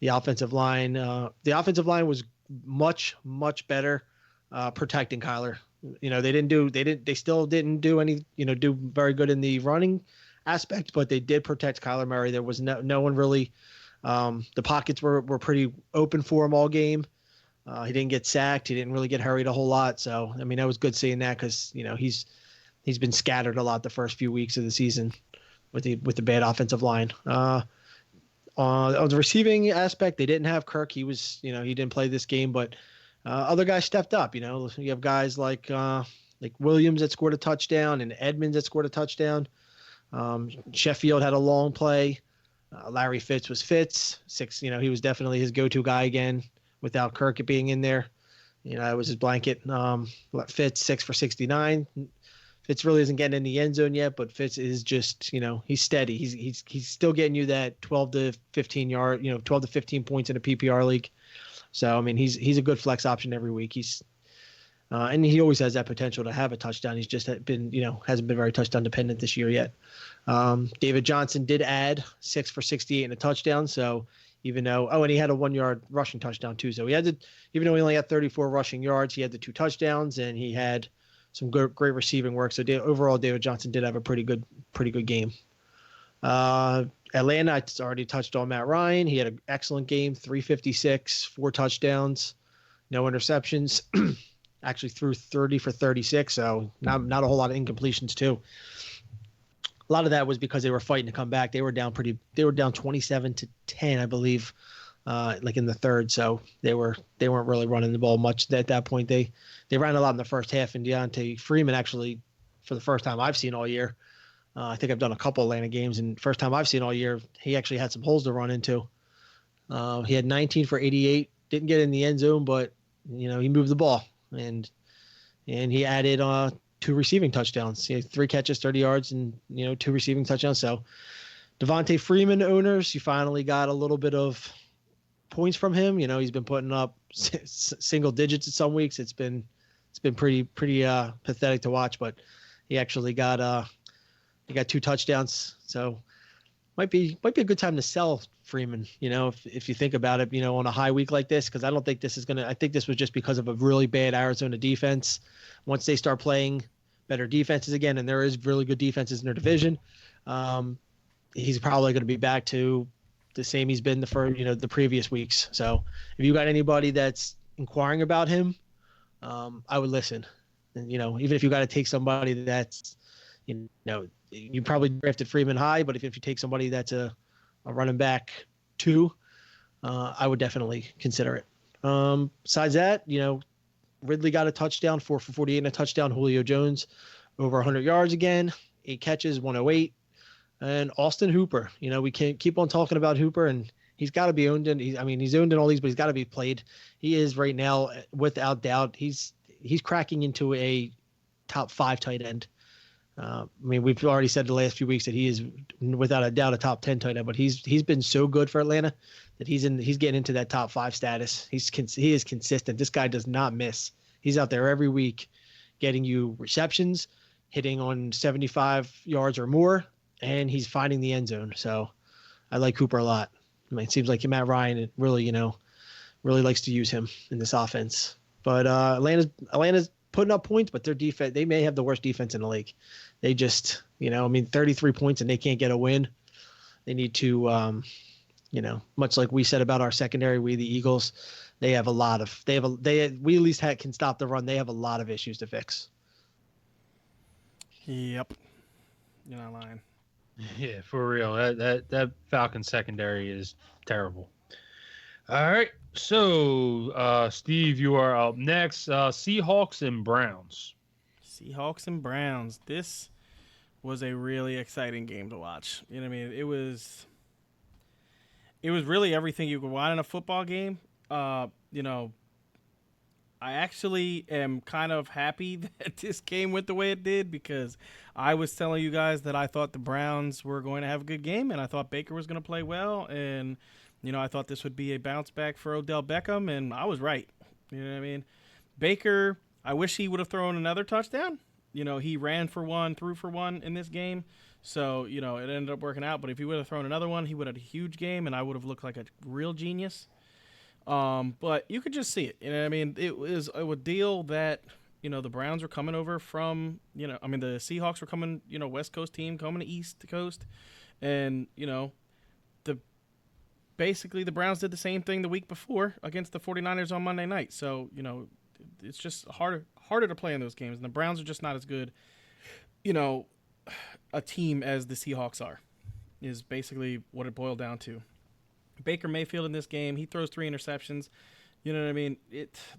The offensive line was much, much better protecting Kyler. They still didn't do any, do very good in the running aspect, but they did protect Kyler Murray. There was no one really, the pockets were pretty open for him all game. He didn't get sacked. He didn't really get hurried a whole lot. So, I mean, that was good seeing that because, he's been scattered a lot the first few weeks of the season with the bad offensive line. On the receiving aspect, they didn't have Kirk. He was, he didn't play this game, but other guys stepped up. You have guys like Williams that scored a touchdown and Edmonds that scored a touchdown. Sheffield had a long play. Larry Fitz was Fitz. He was definitely his go-to guy again without Kirk being in there. It was his blanket. Fitz 6 for 69. Fitz really isn't getting in the end zone yet, but Fitz is just, he's steady. He's still getting you that 12 to 15 yard, 12 to 15 points in a PPR league. So, I mean, he's a good flex option every week. And he always has that potential to have a touchdown. He's just been, hasn't been very touchdown dependent this year yet. David Johnson did add 6 for 68 and a touchdown. So even though, and he had a 1 yard rushing touchdown too. So even though he only had 34 rushing yards, he had the 2 touchdowns and he had some great receiving work. So overall, David Johnson did have a pretty good game. Atlanta, I already touched on Matt Ryan. He had an excellent game, 356, 4 touchdowns, no interceptions. Actually threw 30 for 36, so not a whole lot of incompletions too. A lot of that was because they were fighting to come back. They were down 27 to 10, I believe, like in the third. So they weren't really running the ball much at that point. They ran a lot in the first half, and Deontay Freeman actually, for the first time I've seen all year, I think I've done a couple Atlanta games, and first time I've seen all year, he actually had some holes to run into. He had 19 for 88, didn't get in the end zone, but he moved the ball, and he added 2 receiving touchdowns. He had 3 catches, 30 yards, and 2 receiving touchdowns. So Devontae Freeman owners, you finally got a little bit of points from him. He's been putting up single digits at some weeks. It's been pretty pathetic to watch, but he actually got 2 touchdowns. So might be a good time to sell Freeman, if you think about it, on a high week like this, because I don't think this is I think this was just because of a really bad Arizona defense. Once they start playing better defenses again, and there is really good defenses in their division, he's probably going to be back to the same he's been the previous weeks. So if you got anybody that's inquiring about him, I would listen. And, even if you got to take somebody that's, you probably drafted Freeman high, but if you take somebody that's a running back 2, I would definitely consider it. Besides that, Ridley got a touchdown, 4 for 48 and a touchdown. Julio Jones over 100 yards again, 8 catches, 108. And Austin Hooper, we can't keep on talking about Hooper, and he's got to be owned. He's owned in all these, but he's got to be played. He is right now, without doubt. He's cracking into a top 5 tight end. We've already said the last few weeks that he is without a doubt a top 10 tight end, but he's been so good for Atlanta that he's getting into that top 5 status. He is consistent. This guy does not miss. He's out there every week getting you receptions, hitting on 75 yards or more, and he's finding the end zone. So I like Cooper a lot. It seems like Matt Ryan really likes to use him in this offense. But Atlanta's putting up points, but their defense, they may have the worst defense in the league. They just, 33 points and they can't get a win. They need to, much like we said about our secondary, we the Eagles, we at least can stop the run. They have a lot of issues to fix. Yep. You're not lying. Yeah, for real. That Falcons secondary is terrible. All right. So, Steve, you are up next. Seahawks and Browns. Seahawks and Browns. This was a really exciting game to watch. You know what I mean? It was really everything you could want in a football game. I actually am kind of happy that this game went the way it did, because I was telling you guys that I thought the Browns were going to have a good game, and I thought Baker was going to play well, and I thought this would be a bounce back for Odell Beckham, and I was right. You know what I mean? Baker, I wish he would have thrown another touchdown. He ran for one, threw for one in this game. So, it ended up working out. But if he would have thrown another one, he would have had a huge game, and I would have looked like a real genius. But you could just see it. It was a deal that, the Browns were coming over from, the Seahawks were coming, West Coast team coming to East Coast. And, basically the Browns did the same thing the week before against the 49ers on Monday night. So, it's just harder to play in those games. And the Browns are just not as good, a team as the Seahawks are, is basically what it boiled down to. Baker Mayfield in this game, he throws 3 interceptions. You know what I mean?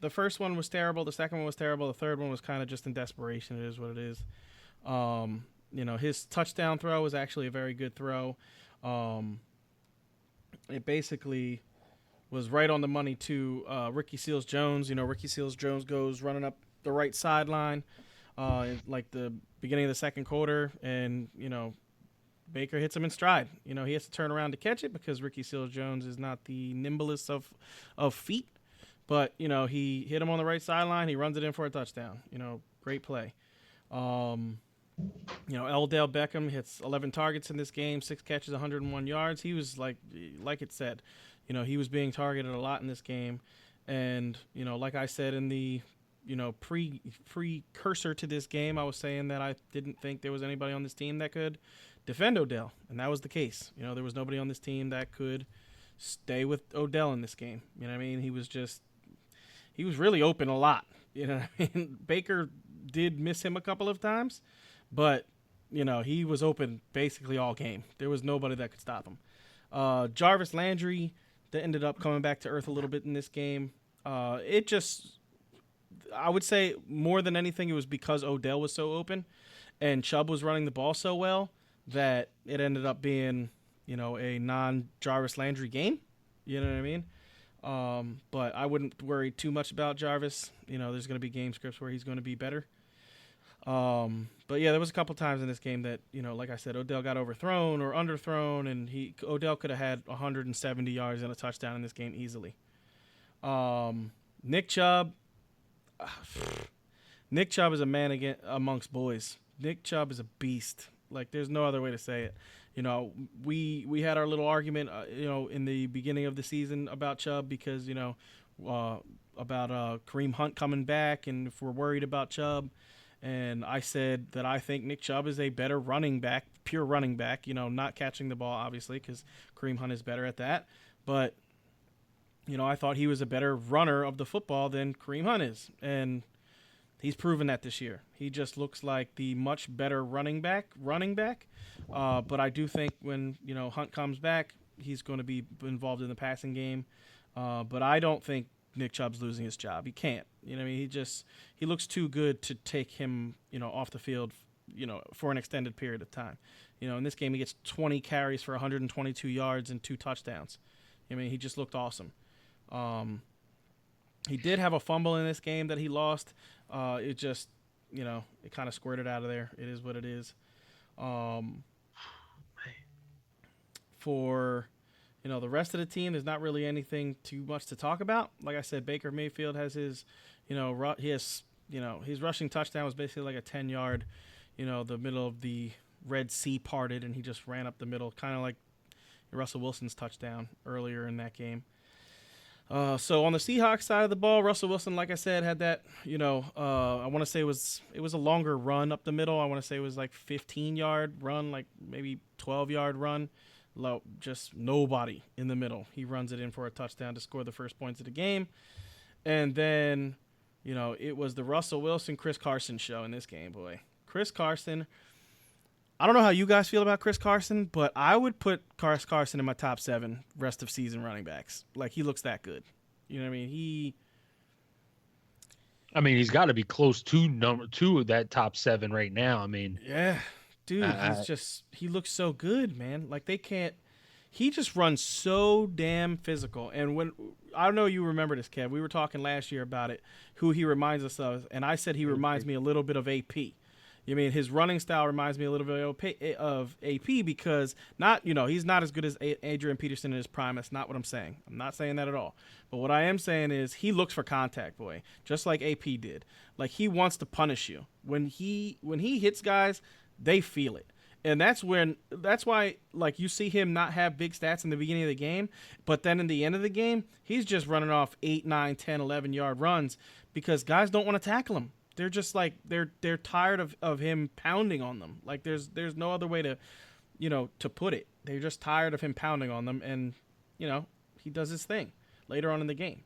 The first one was terrible. The second one was terrible. The third one was kind of just in desperation. It is what it is. His touchdown throw was actually a very good throw. It basically was right on the money to Ricky Seals-Jones. Ricky Seals-Jones goes running up the right sideline like the beginning of the second quarter, and, Baker hits him in stride. He has to turn around to catch it because Ricky Seals-Jones is not the nimblest of feet. But, he hit him on the right sideline. He runs it in for a touchdown. Great play. Odell Beckham hits 11 targets in this game, 6 catches, 101 yards. He was like it said, he was being targeted a lot in this game. And, like I said in the, precursor to this game, I was saying that I didn't think there was anybody on this team that could defend Odell. And that was the case. There was nobody on this team that could stay with Odell in this game. He was really open a lot. Baker did miss him a couple of times, but, he was open basically all game. There was nobody that could stop him. Jarvis Landry, that ended up coming back to earth a little bit in this game. I would say more than anything, it was because Odell was so open and Chubb was running the ball so well that it ended up being, a non-Jarvis Landry game. You know what I mean? But I wouldn't worry too much about Jarvis. There's going to be game scripts where he's going to be better. But yeah, there was a couple times in this game that, like I said, Odell got overthrown or underthrown, and Odell could have had 170 yards and a touchdown in this game easily. Nick Chubb is a man amongst boys. Nick Chubb is a beast. Like, there's no other way to say it. We had our little argument, in the beginning of the season about Chubb because, about Kareem Hunt coming back and if we're worried about Chubb. And I said that I think Nick Chubb is a better running back, pure running back, not catching the ball, obviously, because Kareem Hunt is better at that. But, I thought he was a better runner of the football than Kareem Hunt is. And he's proven that this year. He just looks like the much better running back. But I do think when, Hunt comes back, he's going to be involved in the passing game. But I don't think Nick Chubb's losing his job. He can't. He looks too good to take him, off the field, for an extended period of time. In this game, he gets 20 carries for 122 yards and 2 touchdowns. He just looked awesome. He did have a fumble in this game that he lost. It just, it kind of squirted out of there. It is what it is. For, the rest of the team, there's not really anything too much to talk about. Like I said, Baker Mayfield has his, his rushing touchdown was basically like a 10-yard, the middle of the Red Sea parted, and he just ran up the middle, kind of like Russell Wilson's touchdown earlier in that game. So on the Seahawks side of the ball, Russell Wilson, like I said, had that, I want to say it was a longer run up the middle. I want to say it was like 15-yard run, like maybe 12-yard run. Just nobody in the middle. He runs it in for a touchdown to score the first points of the game. And then, it was the Russell Wilson, Chris Carson show in this game, boy. Chris Carson, I don't know how you guys feel about Chris Carson, but I would put Chris Carson in my top 7 rest of season running backs. Like, he looks that good. You know what I mean? He's got to be close to number 2 of that top 7 right now. Yeah, dude, he looks so good, man. Like, he just runs so damn physical. And I don't know you remember this, Kev. We were talking last year about it, who he reminds us of. And I said he reminds me a little bit of AP. I mean, his running style reminds me a little bit of AP because he's not as good as Adrian Peterson in his prime. That's not what I'm saying. I'm not saying that at all. But what I am saying is he looks for contact, boy, just like AP did. Like, he wants to punish you. When he hits guys, they feel it. And that's why, like, you see him not have big stats in the beginning of the game, but then in the end of the game, he's just running off 8, 9, 10, 11-yard runs because guys don't want to tackle him. They're just like they're tired of him pounding on them. Like, there's no other way to put it. They're just tired of him pounding on them, and he does his thing later on in the game.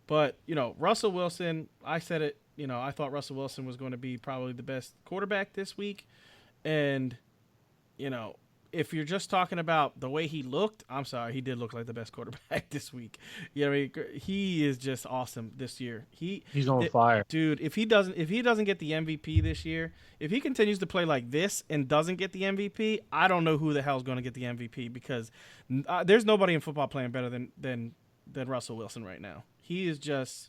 But Russell Wilson, I said it. I thought Russell Wilson was going to be probably the best quarterback this week, and if you're just talking about the way he looked, I'm sorry, he did look like the best quarterback this week. He is just awesome this year. He's on fire, dude. If he doesn't get the MVP this year, if he continues to play like this and doesn't get the MVP, I don't know who the hell's going to get the MVP because there's nobody in football playing better than Russell Wilson right now. He is just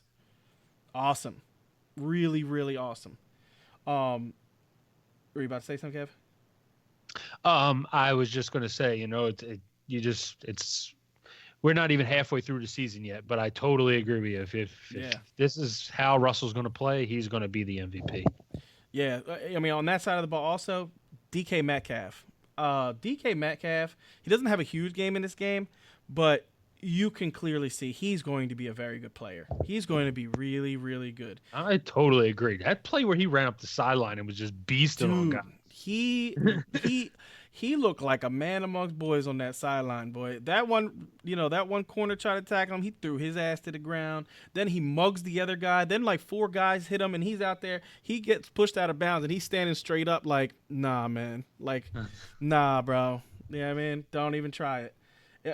awesome, really, really awesome. Were you about to say something, Kev? I was just going to say, we're not even halfway through the season yet, but I totally agree with you. If this is how Russell's going to play, he's going to be the MVP. Yeah. I mean, on that side of the ball also, DK Metcalf. DK Metcalf, he doesn't have a huge game in this game, but you can clearly see he's going to be a very good player. He's going to be really, really good. I totally agree. That play where he ran up the sideline and was just beasting on guys. He looked like a man amongst boys on that sideline, boy. That one corner tried to tackle him. He threw his ass to the ground. Then he mugs the other guy. Then like 4 guys hit him, and he's out there. He gets pushed out of bounds, and he's standing straight up like, nah, man. Like, nah, bro. Yeah, man, don't even try it.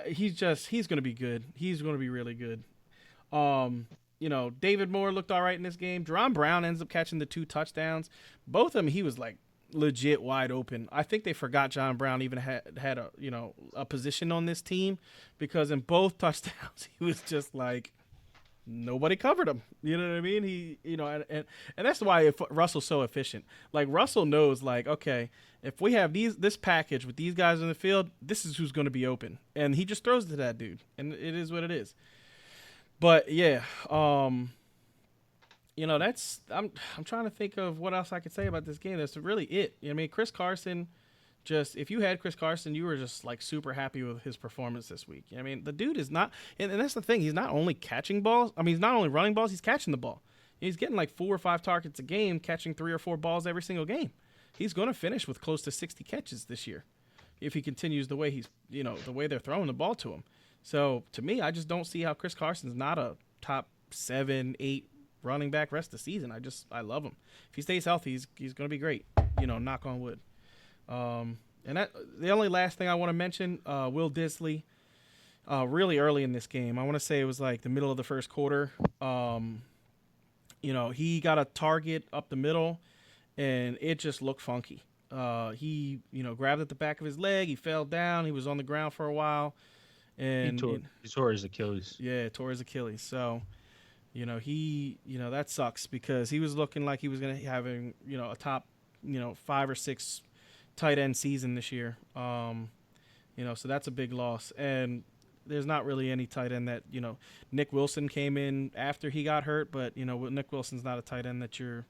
He's going to be good. He's going to be really good. David Moore looked all right in this game. Jerron Brown ends up catching the 2 touchdowns. Both of them, he was like legit wide open. I think they forgot John Brown even had a position on this team because in both touchdowns he was just like nobody covered him. You know what I mean? He and that's why Russell's so efficient. Like, Russell knows, like, okay, if we have this package with these guys in the field, this is who's going to be open, and he just throws to that dude, and it is what it is. But yeah, that's I'm trying to think of what else I could say about this game. That's really it. I mean, Chris Carson, if you had Chris Carson, you were just like super happy with his performance this week. I mean, the dude is not, and that's the thing. He's not only catching balls. I mean, he's not only running balls. He's catching the ball. He's getting like 4 or 5 targets a game, catching 3 or 4 balls every single game. He's going to finish with close to 60 catches this year if he continues the way the way they're throwing the ball to him. So to me, I just don't see how Chris Carson's not a top 7, 8 running back rest of the season. I love him. If he stays healthy, he's going to be great. Knock on wood. And that the only last thing I want to mention, Will Dissly, really early in this game. I want to say it was like the middle of the first quarter. He got a target up the middle, and it just looked funky. He grabbed at the back of his leg. He fell down. He was on the ground for a while, and he tore his Achilles. Yeah, tore his Achilles. So, that sucks because he was looking like he was going to having a top 5 or 6 tight end season this year. So that's a big loss. And there's not really any tight end that, Nick Wilson came in after he got hurt, but Nick Wilson's not a tight end that you're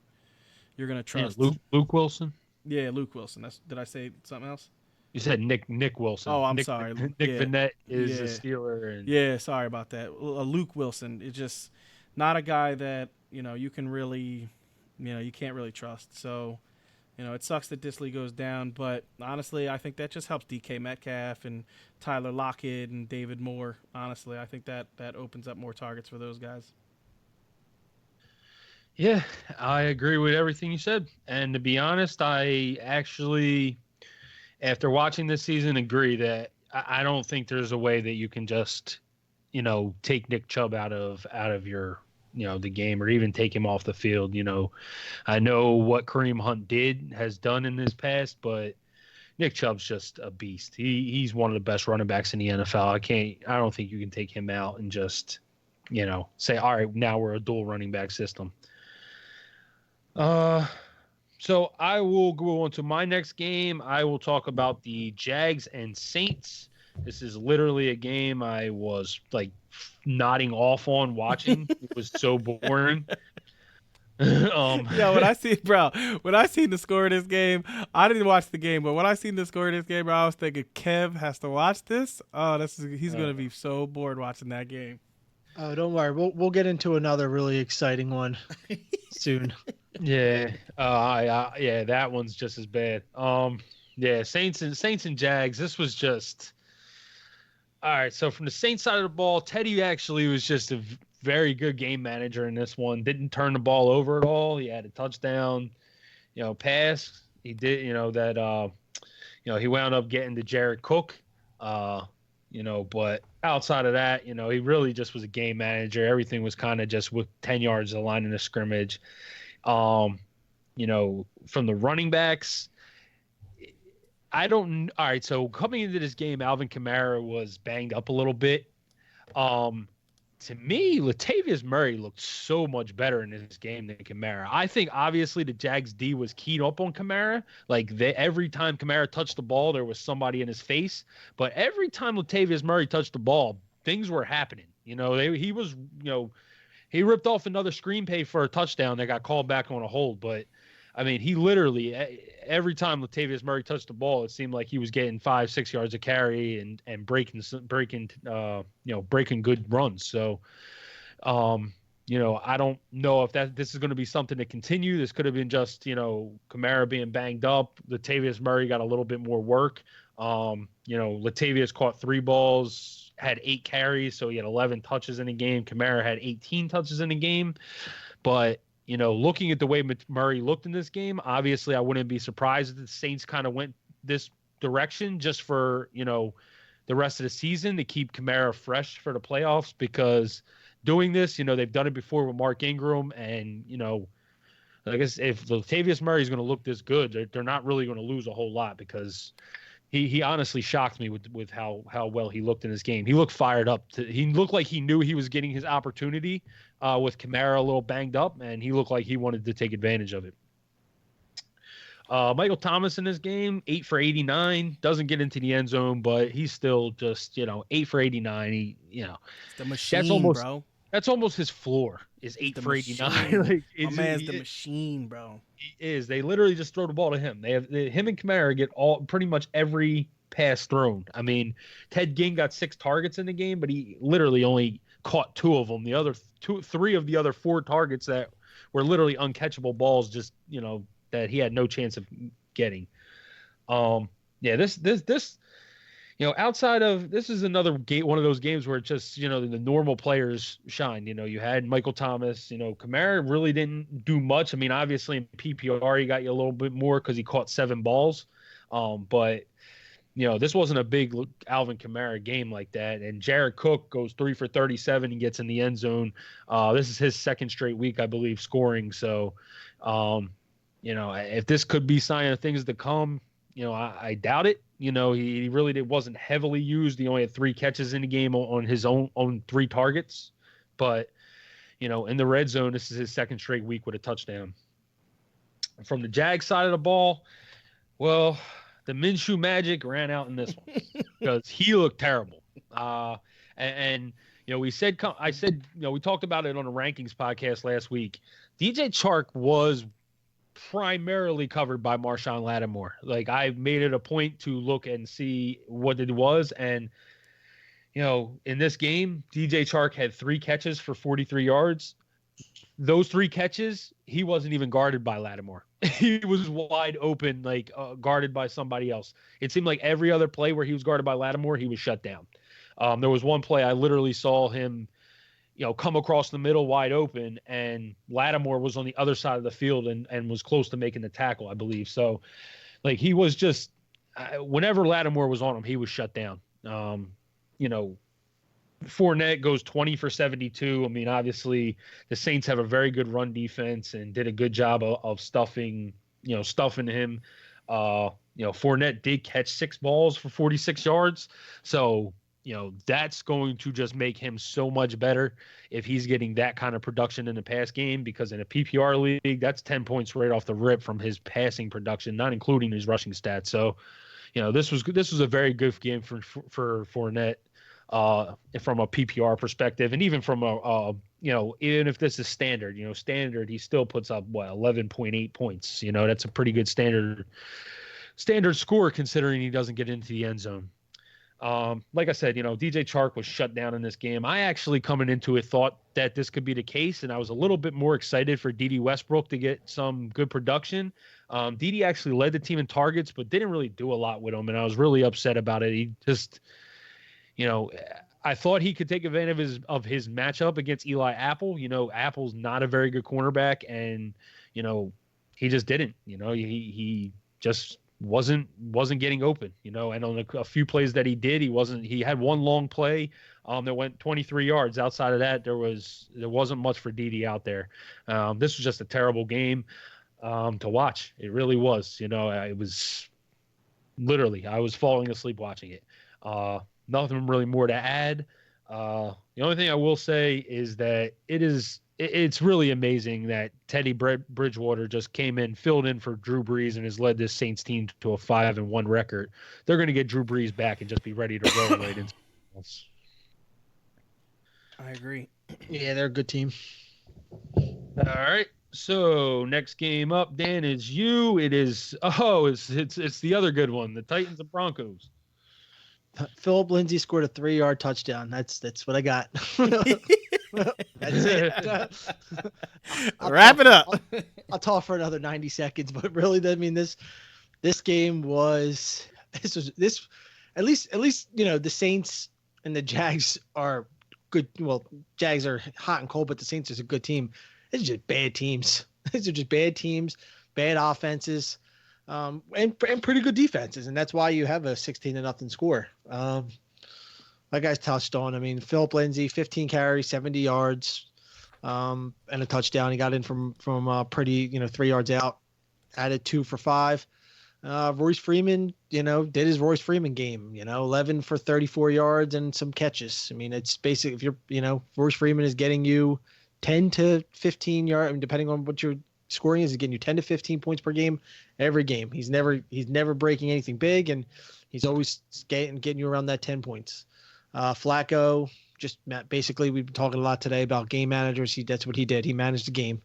going to trust. Yeah, Luke Wilson? Yeah, Luke Wilson. Did I say something else? You said Nick Wilson. Oh, I'm sorry. Nick Vannett is a Steeler. Yeah, sorry about that. Luke Wilson is just not a guy that, you can really, you can't really trust. So, it sucks that Dissly goes down, but honestly, I think that just helps DK Metcalf and Tyler Lockett and David Moore. Honestly, I think that opens up more targets for those guys. Yeah, I agree with everything you said. And to be honest, I actually, after watching this season, agree that I don't think there's a way that you can just, take Nick Chubb out of your, the game, or even take him off the field. I know what Kareem Hunt has done in his past, but Nick Chubb's just a beast. He's one of the best running backs in the NFL. I don't think you can take him out and just, say, all right, now we're a dual running back system. So I will go on to my next game. I will talk about the Jags and Saints. This is literally a game I was like nodding off on watching. It was so boring. Yeah, when I see the score of this game, I didn't watch the game, but when I seen the score of this game, bro, I was thinking Kev has to watch this. Oh, he's gonna be so bored watching that game. Oh, don't worry. We'll get into another really exciting one soon. Yeah, yeah, that one's just as bad. Yeah, Saints and Jags. This was just all right. So from the Saints side of the ball, Teddy actually was just a very good game manager in this one. Didn't turn the ball over at all. He had a touchdown, pass. He did, that. He wound up getting to Jared Cook. But outside of that, he really just was a game manager. Everything was kind of just with 10 yards of the line in the scrimmage. From the running backs, all right. So coming into this game, Alvin Kamara was banged up a little bit. To me, Latavius Murray looked so much better in this game than Kamara. I think obviously the Jags D was keyed up on Kamara. Like every time Kamara touched the ball, there was somebody in his face. But every time Latavius Murray touched the ball, things were happening. He was, he ripped off another screen pay for a touchdown that got called back on a hold. But I mean, he literally every time Latavius Murray touched the ball, it seemed like he was getting 5-6 yards of carry and breaking good runs. So, I don't know if this is going to be something to continue. This could have been just Kamara being banged up. Latavius Murray got a little bit more work. Latavius caught 3 balls, had 8 carries, so he had 11 touches in the game. Kamara had 18 touches in the game, but looking at the way Murray looked in this game, obviously I wouldn't be surprised if the Saints kind of went this direction just for, the rest of the season to keep Kamara fresh for the playoffs, because doing this, they've done it before with Mark Ingram, and, I guess if Latavius Murray is going to look this good, they're not really going to lose a whole lot, because he honestly shocked me with how well he looked in this game. He looked fired up. He looked like he knew he was getting his opportunity with Kamara a little banged up, and he looked like he wanted to take advantage of it. Michael Thomas in this game, 8 for 89, doesn't get into the end zone, but he's still just 8 for 89. It's the machine, bro. That's almost his floor, is 8 for 89. Like, my man's the machine, bro. He is. They literally just throw the ball to him. Him and Kamara get pretty much every pass thrown. I mean, Ted Ginn got 6 targets in the game, but he literally only caught 2 of them. The other 3 of the other 4 targets that were literally uncatchable balls, just that he had no chance of getting. This outside of this is another one of those games where it just the normal players shine. You had Michael Thomas. Kamara really didn't do much. I mean, obviously in PPR he got you a little bit more because he caught 7 balls, but this wasn't a big Alvin Kamara game like that. And Jared Cook goes 3 for 37 and gets in the end zone. This is his second straight week, I believe, scoring. So, if this could be sign of things to come, I doubt it. He really wasn't heavily used. He only had 3 catches in the game on his own 3 targets. But, in the red zone, this is his second straight week with a touchdown. From the Jag side of the ball, well, the Minshew magic ran out in this one because he looked terrible. We talked about it on the rankings podcast last week. DJ Chark was primarily covered by Marshawn Lattimore. Like, I made it a point to look and see what it was. And, in this game, DJ Chark had 3 catches for 43 yards. Those 3 catches, he wasn't even guarded by Lattimore. He was wide open, guarded by somebody else. It seemed like every other play where he was guarded by Lattimore, he was shut down. There was one play I literally saw him, come across the middle wide open, and Lattimore was on the other side of the field and was close to making the tackle, I believe. So, he was just whenever Lattimore was on him, he was shut down. Fournette goes 20 for 72. I mean, obviously the Saints have a very good run defense and did a good job of stuffing him. Fournette did catch 6 balls for 46 yards. So, that's going to just make him so much better if he's getting that kind of production in the pass game, because in a PPR league, that's 10 points right off the rip from his passing production, not including his rushing stats. So, this was a very good game for Fournette from a PPR perspective, and even from even if this is standard, standard, he still puts up 11.8 points. That's a pretty good standard score considering he doesn't get into the end zone. Like I said, DJ Chark was shut down in this game. I actually, coming into it, thought that this could be the case, and I was a little bit more excited for Dede Westbrook to get some good production. Dede actually led the team in targets, but didn't really do a lot with him, and I was really upset about it. He just, I thought he could take advantage of his matchup against Eli Apple. Apple's not a very good cornerback, and he just didn't. He just wasn't getting open, and on a few plays that he did, he had one long play that went 23 yards. Outside of that, there wasn't much for Dede out there. This was just a terrible game to watch. It really was. It was literally, I was falling asleep watching it. Nothing really more to add. The only thing I will say is that it's really amazing that Teddy Bridgewater just came in, filled in for Drew Brees, and has led this Saints team to a 5-1 record. They're going to get Drew Brees back and just be ready to roll right into else. I agree. Yeah, they're a good team. All right. So next game up, Dan, is you. It's the other good one, the Titans and Broncos. Philip Lindsay scored a 3-yard touchdown. That's what I got. That's it. Wrap it up. I'll talk for another 90 seconds, but really, I mean, this game was at least the Saints and the Jags are good. Well, Jags are hot and cold, but the Saints is a good team. These are just bad teams. These are just bad teams, bad offenses, and pretty good defenses, and that's why you have a 16-0 score. Like I touched on, I mean, Philip Lindsay, 15 carries, 70 yards, and a touchdown. He got in from pretty 3 yards out, added 2 for 5. Royce Freeman, did his Royce Freeman game. 11 for 34 yards and some catches. I mean, it's basic. If you're, Royce Freeman is getting you 10 to 15 yards, I mean, depending on what your scoring is getting you 10 to 15 points per game every game. He's never breaking anything big, and he's always getting you around that 10 points. Flacco, just basically, we've been talking a lot today about game managers. That's what he did. He managed the game.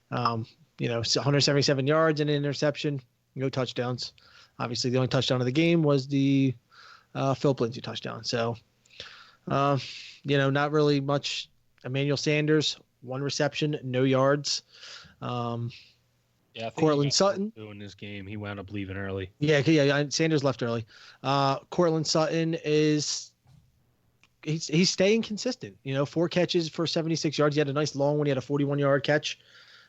177 yards and an interception, no touchdowns. Obviously, the only touchdown of the game was the Philip Lindsay touchdown. So, not really much. Emmanuel Sanders, 1 reception, no yards. Yeah, I think Cortland Sutton doing this game, he wound up leaving early. Yeah. Sanders left early. Cortland Sutton he's staying consistent. 4 catches for 76 yards. He had a nice long one. He had a 41-yard catch.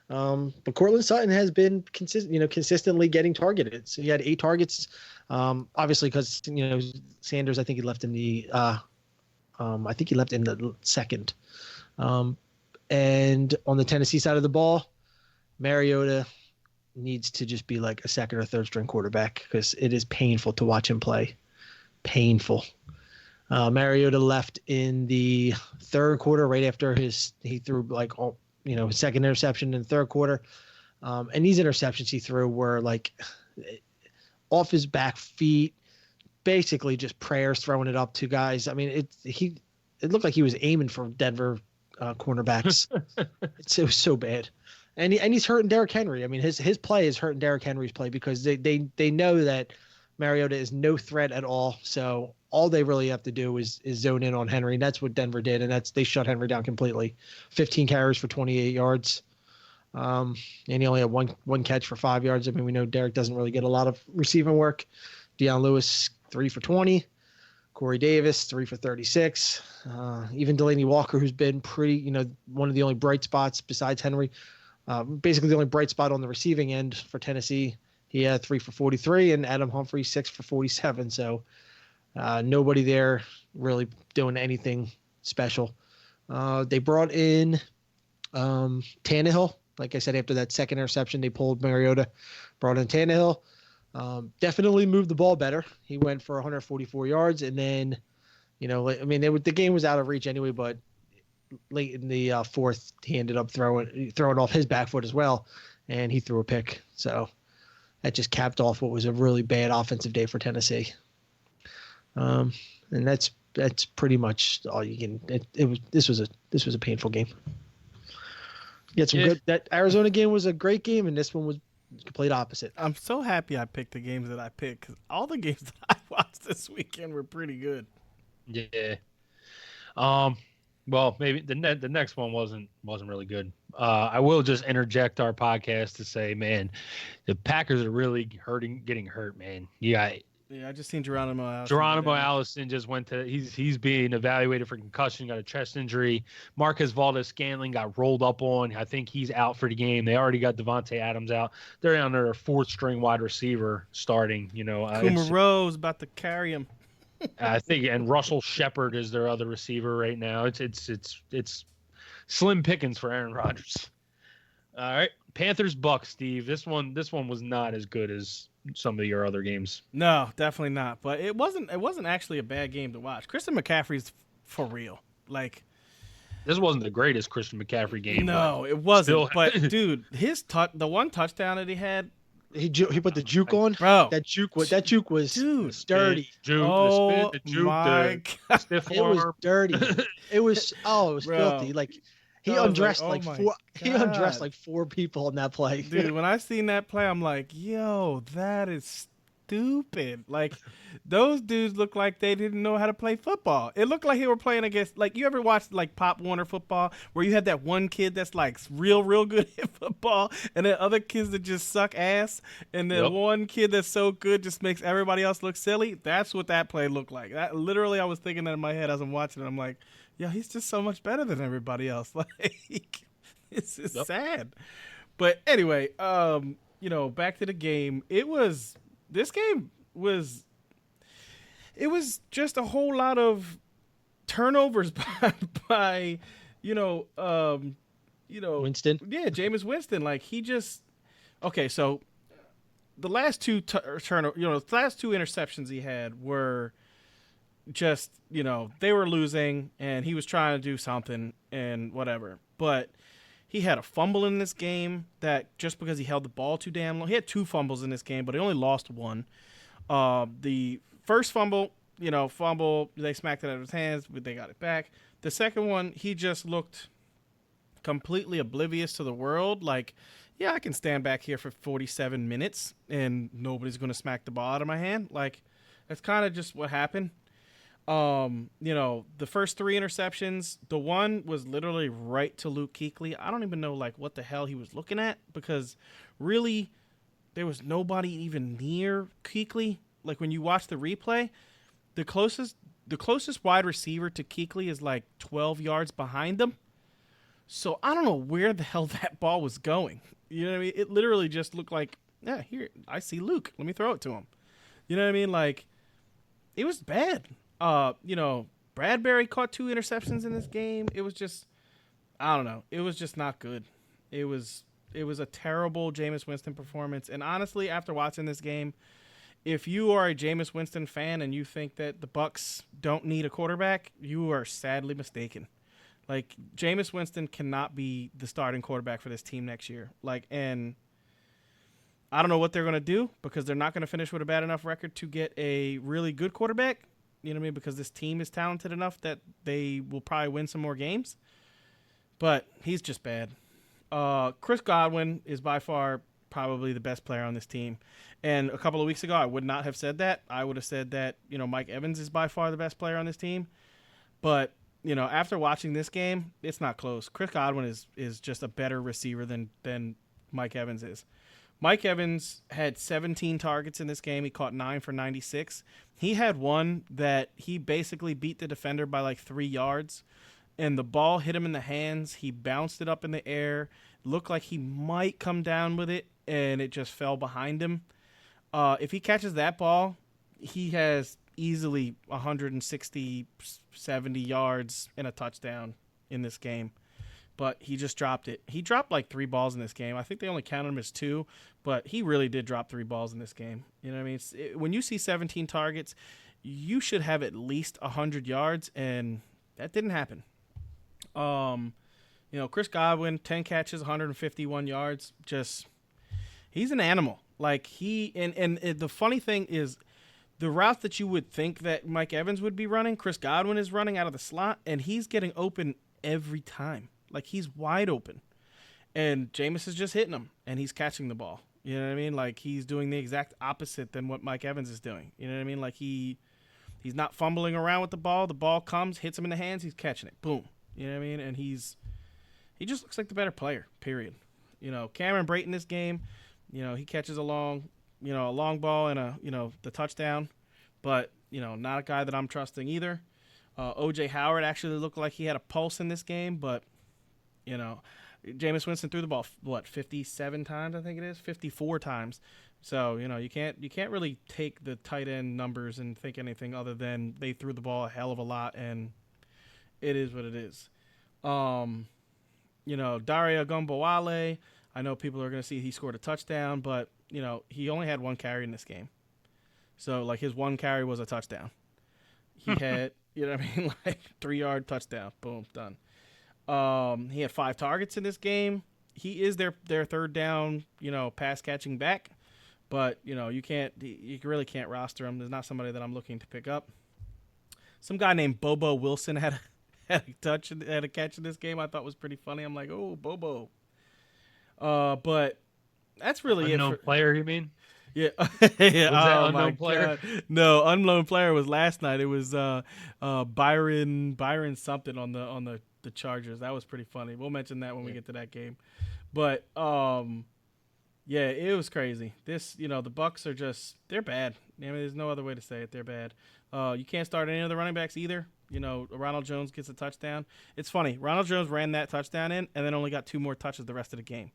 But Cortland Sutton has been consistently getting targeted. So he had 8 targets. Obviously, because Sanders, I think he left in the second. And on the Tennessee side of the ball, Mariota needs to just be like a second or third string quarterback, because it is painful to watch him play. Painful. Mariota left in the third quarter right after he threw his second interception in the third quarter. And these interceptions he threw were like off his back feet, basically just prayers throwing it up to guys. I mean, it looked like he was aiming for Denver cornerbacks. It was so bad. And he's hurting Derrick Henry. I mean, his play is hurting Derrick Henry's play, because they know that Mariota is no threat at all. So all they really have to do is zone in on Henry. And that's what Denver did. And they shut Henry down completely. 15 carries for 28 yards. And he only had one catch for 5 yards. I mean, we know Derrick doesn't really get a lot of receiving work. Deion Lewis, 3 for 20. Corey Davis, 3 for 36. Even Delaney Walker, who's been pretty, one of the only bright spots besides Henry. Basically the only bright spot on the receiving end for Tennessee. He had 3 for 43, and Adam Humphrey 6 for 47. So nobody there really doing anything special. They brought in Tannehill. Like I said, after that second interception, they pulled Mariota, brought in Tannehill. Definitely moved the ball better. He went for 144 yards, and then, I mean, the game was out of reach anyway, but late in the fourth, he ended up throwing off his back foot as well, and he threw a pick. So that just capped off what was a really bad offensive day for Tennessee. And that's pretty much all you can. This was a painful game. Get some good. That Arizona game was a great game, and this one was complete opposite. I'm so happy I picked the games that I picked because all the games that I watched this weekend were pretty good. Yeah. Well, maybe the next one wasn't really good. I will just interject our podcast to say, man, the Packers are really getting hurt, man. Yeah, I just seen Geronimo Allison. Geronimo Allison just went to he's being evaluated for concussion, got a chest injury. Marquez Valdes-Scantling got rolled up on. I think he's out for the game. They already got Devontae Adams out. They're on their fourth string wide receiver starting. Kuma Rose about to carry him. I think, and Russell Shepard is their other receiver right now. It's slim pickings for Aaron Rodgers. All right, Panthers Bucks, Steve. This one was not as good as some of your other games. No, definitely not. But it wasn't actually a bad game to watch. Christian McCaffrey's for real. Like, this wasn't the greatest Christian McCaffrey game. No, it wasn't. But dude, the one touchdown that he had. He put the juke on, bro. That juke was dirty. Oh my God. Stiff it was dirty. It was filthy. Like he undressed he undressed like four people in that play. Dude, when I seen that play, I'm like, yo, that is stupid. Like, those dudes look like they didn't know how to play football. It looked like they were playing against, like, you ever watched like Pop Warner football where you had that one kid that's like real good at football and then other kids that just suck ass, and then one kid that's so good just makes everybody else look silly? That's what that play looked like. That literally, I was thinking that in my head as I'm watching it. I'm like, yeah, he's just so much better than everybody else. Like, it's just sad. But anyway, back to the game. This game was just a whole lot of turnovers by Winston. Yeah, Jameis Winston. Like, he just so the last two the last two interceptions he had were just, they were losing and he was trying to do something and whatever. But he had a fumble in this game that just because he held the ball too damn long. He had two fumbles in this game, but he only lost one. The first fumble, they smacked it out of his hands, but they got it back. The second one, he just looked completely oblivious to the world. Like, yeah, I can stand back here for 47 minutes and nobody's going to smack the ball out of my hand. Like, that's kind of just what happened. The first three interceptions, the one was literally right to Luke Kuechly. I don't even know like what the hell he was looking at, because really there was nobody even near Kuechly. Like, when you watch the replay, the closest wide receiver to Kuechly is like 12 yards behind him. So I don't know where the hell that ball was going. You know what I mean? It literally just looked like, yeah, here, I see Luke. Let me throw it to him. You know what I mean? Like, it was bad. Bradbury caught 2 interceptions in this game. It was just, I don't know. It was just not good. It was a terrible Jameis Winston performance. And honestly, after watching this game, if you are a Jameis Winston fan and you think that the Bucs don't need a quarterback, you are sadly mistaken. Like, Jameis Winston cannot be the starting quarterback for this team next year. Like, and I don't know what they're going to do, because they're not going to finish with a bad enough record to get a really good quarterback. You know what I mean? Because this team is talented enough that they will probably win some more games. But he's just bad. Chris Godwin is by far probably the best player on this team. And a couple of weeks ago, I would not have said that. I would have said that, Mike Evans is by far the best player on this team. But, after watching this game, it's not close. Chris Godwin is just a better receiver than Mike Evans is. Mike Evans had 17 targets in this game. He caught 9 for 96. He had one that he basically beat the defender by like 3 yards, and the ball hit him in the hands. He bounced it up in the air. Looked like he might come down with it, and it just fell behind him. If he catches that ball, he has easily 160, 70 yards and a touchdown in this game. But he just dropped it. He dropped like 3 balls in this game. I think they only counted him as 2, but he really did drop 3 balls in this game. You know what I mean? When you see 17 targets, you should have at least 100 yards, and that didn't happen. Chris Godwin, 10 catches, 151 yards. Just, he's an animal. Like, and the funny thing is, the route that you would think that Mike Evans would be running, Chris Godwin is running out of the slot, and he's getting open every time. Like, he's wide open. And Jameis is just hitting him, and he's catching the ball. You know what I mean? Like, he's doing the exact opposite than what Mike Evans is doing. You know what I mean? Like, he's not fumbling around with the ball. The ball comes, hits him in the hands, he's catching it. Boom. You know what I mean? And he just looks like the better player, period. Cameron Brayton this game, he catches a long ball and the touchdown. But, not a guy that I'm trusting either. O.J. Howard actually looked like he had a pulse in this game, but, Jameis Winston threw the ball, 57 times, I think it is, 54 times. So, you can't really take the tight end numbers and think anything other than they threw the ball a hell of a lot, and it is what it is. Dario Gumbawale, I know people are going to see he scored a touchdown, but, he only had one carry in this game. So, like, his one carry was a touchdown. He had, 3-yard touchdown. Boom, done. He had 5 targets in this game. He is their third down, pass catching back, but you really can't roster him. There's not somebody that I'm looking to pick up. Some guy named Bobo Wilson had a catch in this game. I thought was pretty funny. I'm like, oh, Bobo. But that's really unknown player, you mean? Yeah. Yeah. Oh, unknown player? God. No, unknown player was last night. It was Byron something on the Chargers. That was pretty funny. We'll mention that when we get to that game. But yeah, it was crazy. This, the Bucs are they're bad. I mean, there's no other way to say it. They're bad. You can't start any of the running backs either. Ronald Jones gets a touchdown. It's funny. Ronald Jones ran that touchdown in and then only got 2 more touches the rest of the game.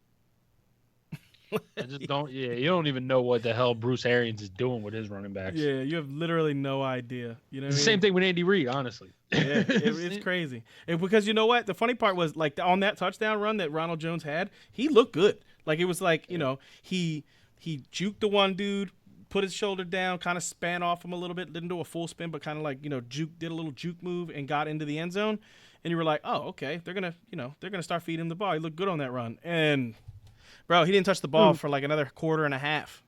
I just don't. Yeah, you don't even know what the hell Bruce Arians is doing with his running backs. Yeah, you have literally no idea. It's the same thing with Andy Reid, honestly. Yeah, it's crazy. Because you know what? The funny part was, like, on that touchdown run that Ronald Jones had, he looked good. Like, it was like, he juked the one dude, put his shoulder down, kind of span off him a little bit, didn't do a full spin, but kind of like, did a little juke move and got into the end zone. And you were like, oh, okay, they're gonna start feeding him the ball. He looked good on that run. And bro, he didn't touch the ball for like another quarter and a half.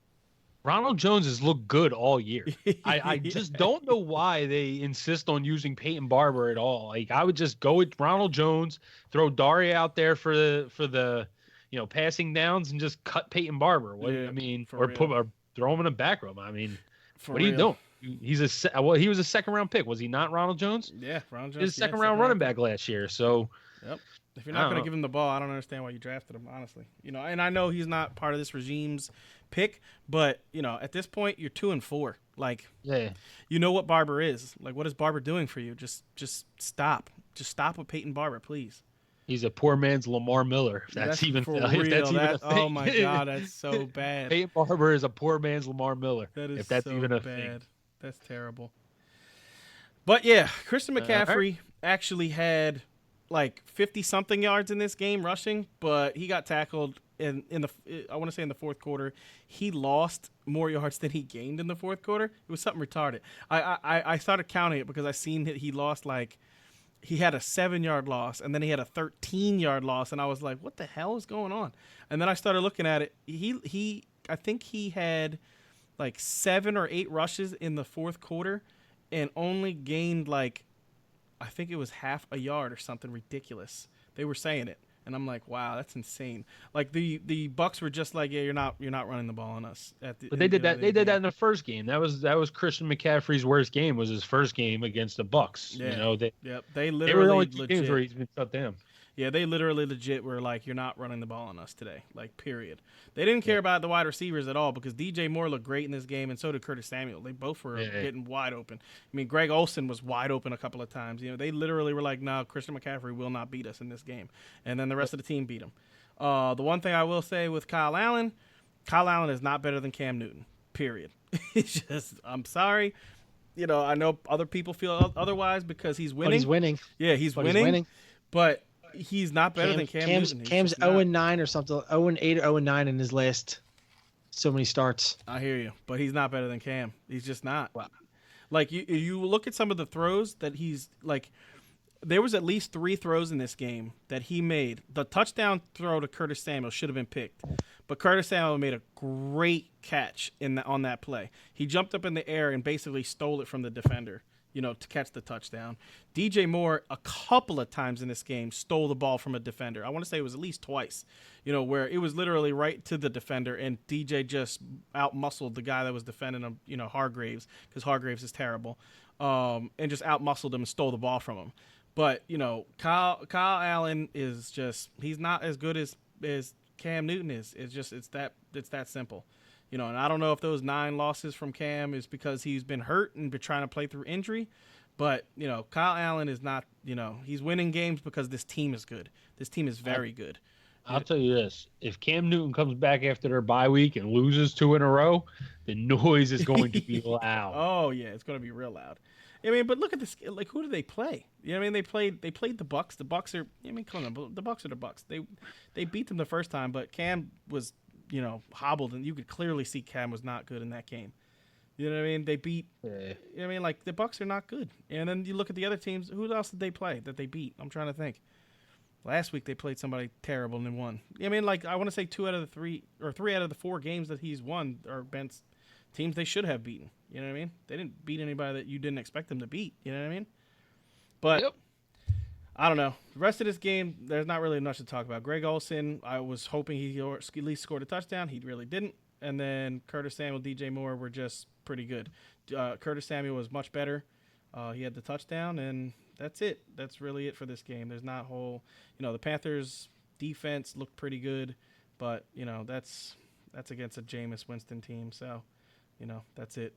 Ronald Jones has looked good all year. I just don't know why they insist on using Peyton Barber at all. Like, I would just go with Ronald Jones, throw Daria out there for the passing downs, and just cut Peyton Barber. Or throw him in a back row. I mean, what are you doing? He was a second round pick, was he not, Ronald Jones? Yeah, Ronald Jones. He was a second round running back last year. So. Yep. If you're not going to give him the ball, I don't understand why you drafted him, honestly. And I know he's not part of this regime's pick, but, at this point, you're 2-4. Like, yeah, you know what Barber is. Like, what is Barber doing for you? Just stop. Just stop with Peyton Barber, please. He's a poor man's Lamar Miller. If that's even a thing. Oh, my God, that's so bad. Peyton Barber is a poor man's Lamar Miller. That is if that's so even a bad. thing. That's terrible. But, yeah, Christian McCaffrey actually had – like 50-something yards in this game rushing, but he got tackled in the fourth quarter. He lost more yards than he gained in the fourth quarter. It was something retarded. I started counting it because I seen that he lost, like, he had a 7-yard loss and then he had a 13-yard loss, and I was like, what the hell is going on? And then I started looking at it. I think he had like 7 or 8 rushes in the fourth quarter and only gained like, I think it was half a yard or something ridiculous. They were saying it, and I'm like, wow, that's insane. Like the Bucs were just like, yeah, you're not running the ball on us. But they did that. They did that in the first game. That was Christian McCaffrey's worst game. Was his first game against the Bucs. Yeah. They literally they were the only 2 games where he's been shut down. Yeah, they literally legit were like, you're not running the ball on us today. Like, period. They didn't care about the wide receivers at all because DJ Moore looked great in this game, and so did Curtis Samuel. They both were getting wide open. I mean, Greg Olsen was wide open a couple of times. They literally were like, no, Christian McCaffrey will not beat us in this game. And then the rest of the team beat him. The one thing I will say with Kyle Allen is not better than Cam Newton, period. It's just, I'm sorry. I know other people feel otherwise because he's winning. But he's winning. Yeah, he's winning. But he's not better than Cam Newton. Cam's 0-9 or something, 0-8 or 0-9 in his last so many starts. I hear you, but he's not better than Cam. He's just not. Wow. Like you look at some of the throws that he's like. There was at least 3 throws in this game that he made. The touchdown throw to Curtis Samuel should have been picked, but Curtis Samuel made a great catch on that play. He jumped up in the air and basically stole it from the defender, to catch the touchdown. DJ Moore, a couple of times in this game, stole the ball from a defender. I want to say it was at least twice, where it was literally right to the defender, and DJ just out-muscled the guy that was defending him, Hargraves, because Hargraves is terrible, and just out-muscled him and stole the ball from him. But, Kyle Allen is just, he's not as good as Cam Newton is. It's that simple. And I don't know if those 9 losses from Cam is because he's been hurt and been trying to play through injury. But, Kyle Allen is not, he's winning games because this team is good. This team is very good. I'll tell you this. If Cam Newton comes back after their bye week and loses 2 in a row, the noise is going to be loud. Oh, yeah, it's going to be real loud. But look at this. Like, who do they play? They played the Bucks. The Bucks are. Come on, the Bucks are the Bucks. They beat them the first time, but Cam was, hobbled, and you could clearly see Cam was not good in that game. You know what I mean? They beat. Yeah. Like the Bucks are not good. And then you look at the other teams. Who else did they play that they beat? I'm trying to think. Last week they played somebody terrible and then won. Like I want to say 2 out of the 3 or 3 out of the 4 games that he's won are against teams they should have beaten. You know what I mean? They didn't beat anybody that you didn't expect them to beat. You know what I mean? But Yep. I don't know. The rest of this game, there's not really much to talk about. Greg Olsen, I was hoping he at least scored a touchdown. He really didn't. And then Curtis Samuel, DJ Moore were just pretty good. Curtis Samuel was much better. He had the touchdown, and that's it. That's really it for this game. There's not whole, the Panthers defense looked pretty good, but that's against a Jameis Winston team. So, that's it.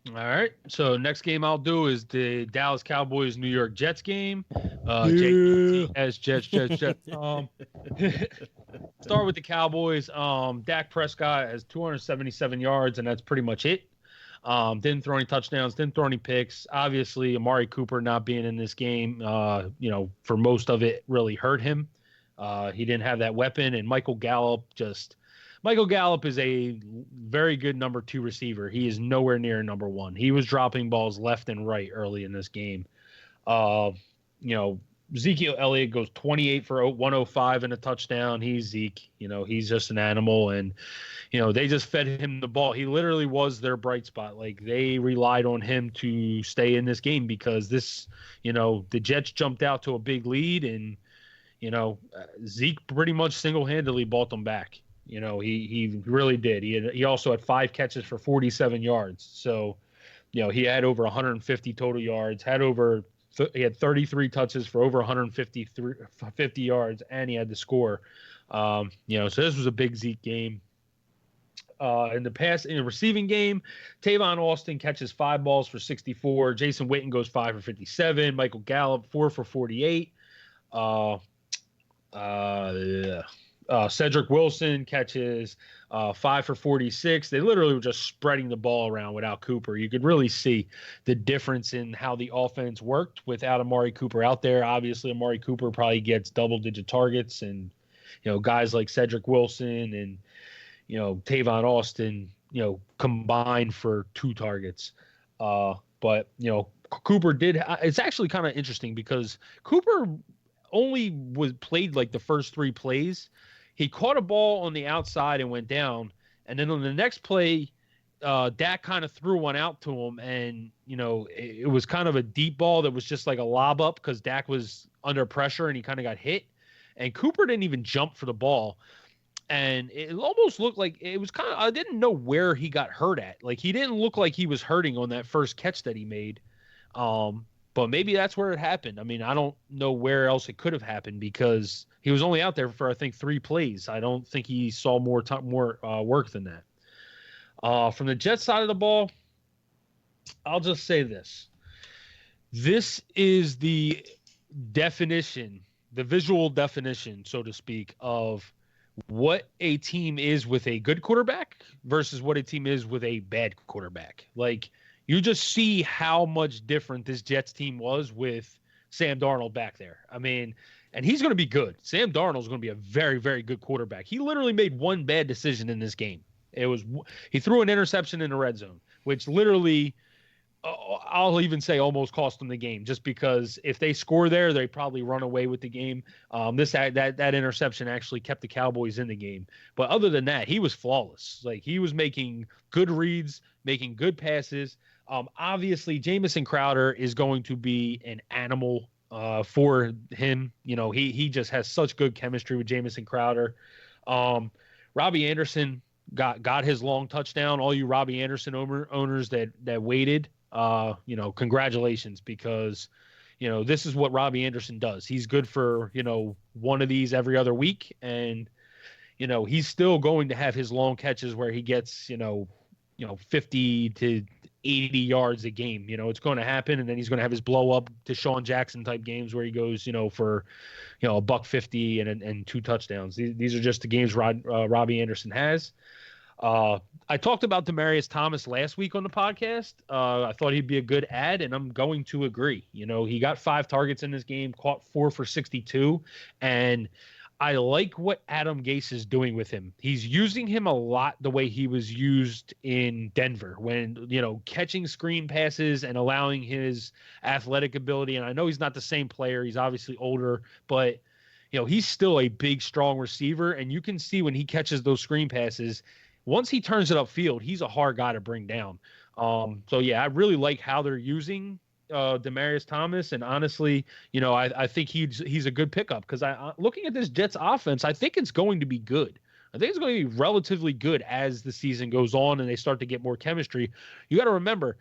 All right. So next game I'll do is the Dallas Cowboys New York Jets game. Jets. Start with the Cowboys. Dak Prescott has 277 yards, and that's pretty much it. Didn't throw any touchdowns, didn't throw any picks. Obviously, Amari Cooper not being in this game, for most of it really hurt him. He didn't have that weapon, and Michael Gallup is a very good number 2 receiver. He is nowhere near number 1. He was dropping balls left and right early in this game. Ezekiel Elliott goes 28 for 105 and a touchdown. He's Zeke. He's just an animal, and they just fed him the ball. He literally was their bright spot. Like, they relied on him to stay in this game because the Jets jumped out to a big lead, and Zeke pretty much single-handedly brought them back. He really did. He also had 5 catches for 47 yards. So, he had over 150 total yards, he had 33 touches for over 150 yards, and he had to score. So this was a big Zeke game. In the receiving game, Tavon Austin catches 5 balls for 64. Jason Witten goes 5 for 57. Michael Gallup 4 for 48. Cedric Wilson catches 5 for 46. They literally were just spreading the ball around without Cooper. You could really see the difference in how the offense worked without Amari Cooper out there. Obviously, Amari Cooper probably gets double-digit targets, and guys like Cedric Wilson and Tavon Austin combined for 2 targets. But Cooper did. It's actually kind of interesting because Cooper only played like the first 3 plays. He caught a ball on the outside and went down. And then on the next play, Dak kind of threw one out to him. And, it was kind of a deep ball that was just like a lob up because Dak was under pressure and he kind of got hit. And Cooper didn't even jump for the ball. And it almost looked like it was kind of, I didn't know where he got hurt at. Like, he didn't look like he was hurting on that first catch that he made. But maybe that's where it happened. I mean, I don't know where else it could have happened because he was only out there for, I think, 3 plays. I don't think he saw more work than that. From the Jets side of the ball, I'll just say this. This is the definition, the visual definition, so to speak, of what a team is with a good quarterback versus what a team is with a bad quarterback. Like, you just see how much different this Jets team was with Sam Darnold back there. I mean, and he's going to be good. Sam Darnold's going to be a very, very good quarterback. He literally made 1 bad decision in this game. He threw an interception in the red zone, which literally, I'll even say almost cost them the game, just because if they score there, they probably run away with the game. That interception actually kept the Cowboys in the game. But other than that, he was flawless. Like, he was making good reads, making good passes. Obviously, Jamison Crowder is going to be an animal for him. You know, he just has such good chemistry with Jamison Crowder. Robbie Anderson got his long touchdown. All you Robbie Anderson owners that waited, you know, congratulations, because, you know, this is what Robbie Anderson does. He's good for, you know, one of these every other week. And, you know, he's still going to have his long catches where he gets, you know, 50 to 80 yards a game. You know, it's going to happen. And then he's going to have his blow up Deshaun Jackson type games where he goes, you know, for, you know, $150 and 2 touchdowns. These are just the games Robbie Anderson has. I talked about Demaryius Thomas last week on the podcast. I thought he'd be a good add, and I'm going to agree. You know, he got 5 targets in this game, caught 4 for 62, and I like what Adam Gase is doing with him. He's using him a lot the way he was used in Denver, when, you know, catching screen passes and allowing his athletic ability. And I know he's not the same player. He's obviously older, but, you know, he's still a big, strong receiver. And you can see when he catches those screen passes, once he turns it upfield, he's a hard guy to bring down. So, yeah, I really like how they're using Demaryius Thomas, and honestly, you know, I think he's a good pickup, because looking at this Jets offense, I think it's going to be good. I think it's going to be relatively good as the season goes on and they start to get more chemistry. You got to remember,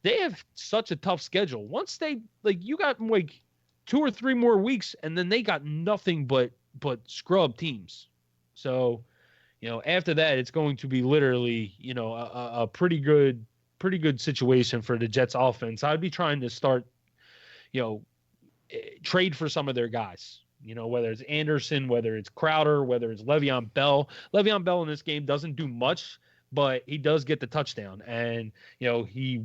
they have such a tough schedule. Once they, like, you got like 2 or 3 more weeks, and then they got nothing but scrub teams. So, you know, after that, it's going to be literally, you know, a pretty good situation for the Jets offense. I'd be trying to start, you know, trade for some of their guys, you know, whether it's Anderson, whether it's Crowder, whether it's Le'Veon Bell. Le'Veon Bell in this game doesn't do much, but he does get the touchdown. And, you know, he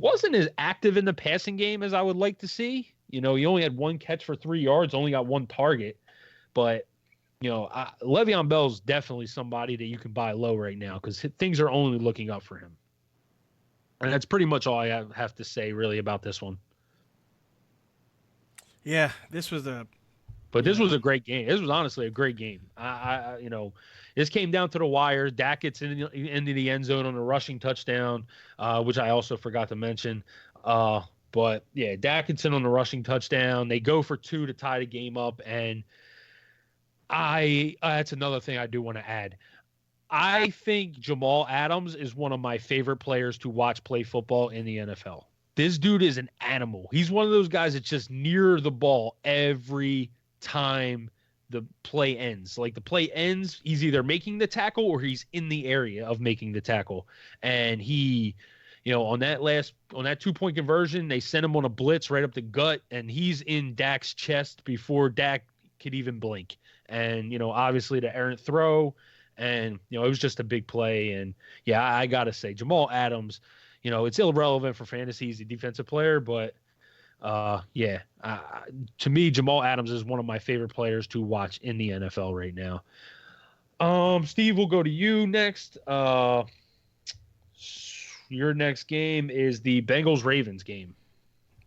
wasn't as active in the passing game as I would like to see. You know, he only had 1 catch for 3 yards, only got 1 target, but, you know, Le'Veon Bell's definitely somebody that you can buy low right now, because things are only looking up for him. And that's pretty much all I have to say really about this one. Yeah, this was a great game. This was honestly a great game. I you know, this came down to the wire. Dak gets into the end zone on a rushing touchdown, which I also forgot to mention. But yeah, Dak gets in on the rushing touchdown. They go for 2 to tie the game up, and that's another thing I do want to add. I think Jamal Adams is one of my favorite players to watch play football in the NFL. This dude is an animal. He's one of those guys that's just near the ball every time the play ends. Like, the play ends, he's either making the tackle or he's in the area of making the tackle. And he, you know, on that 2-point conversion, they sent him on a blitz right up the gut, and he's in Dak's chest before Dak could even blink. And, you know, obviously the errant throw, and, you know, it was just a big play. And, yeah, I got to say, Jamal Adams, you know, it's irrelevant for fantasy. He's a defensive player. But, yeah, to me, Jamal Adams is one of my favorite players to watch in the NFL right now. Steve, we'll go to you next. Your next game is the Bengals-Ravens game.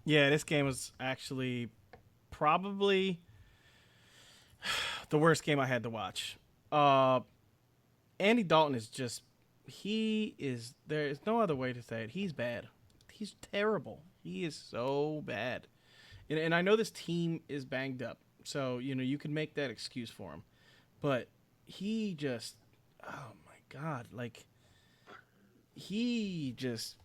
Yeah, this game was actually probably the worst game I had to watch. Andy Dalton is just, there is no other way to say it. He's bad. He's terrible. He is so bad. And I know this team is banged up, so, you know, you can make that excuse for him. But he just, oh my God, like, he just,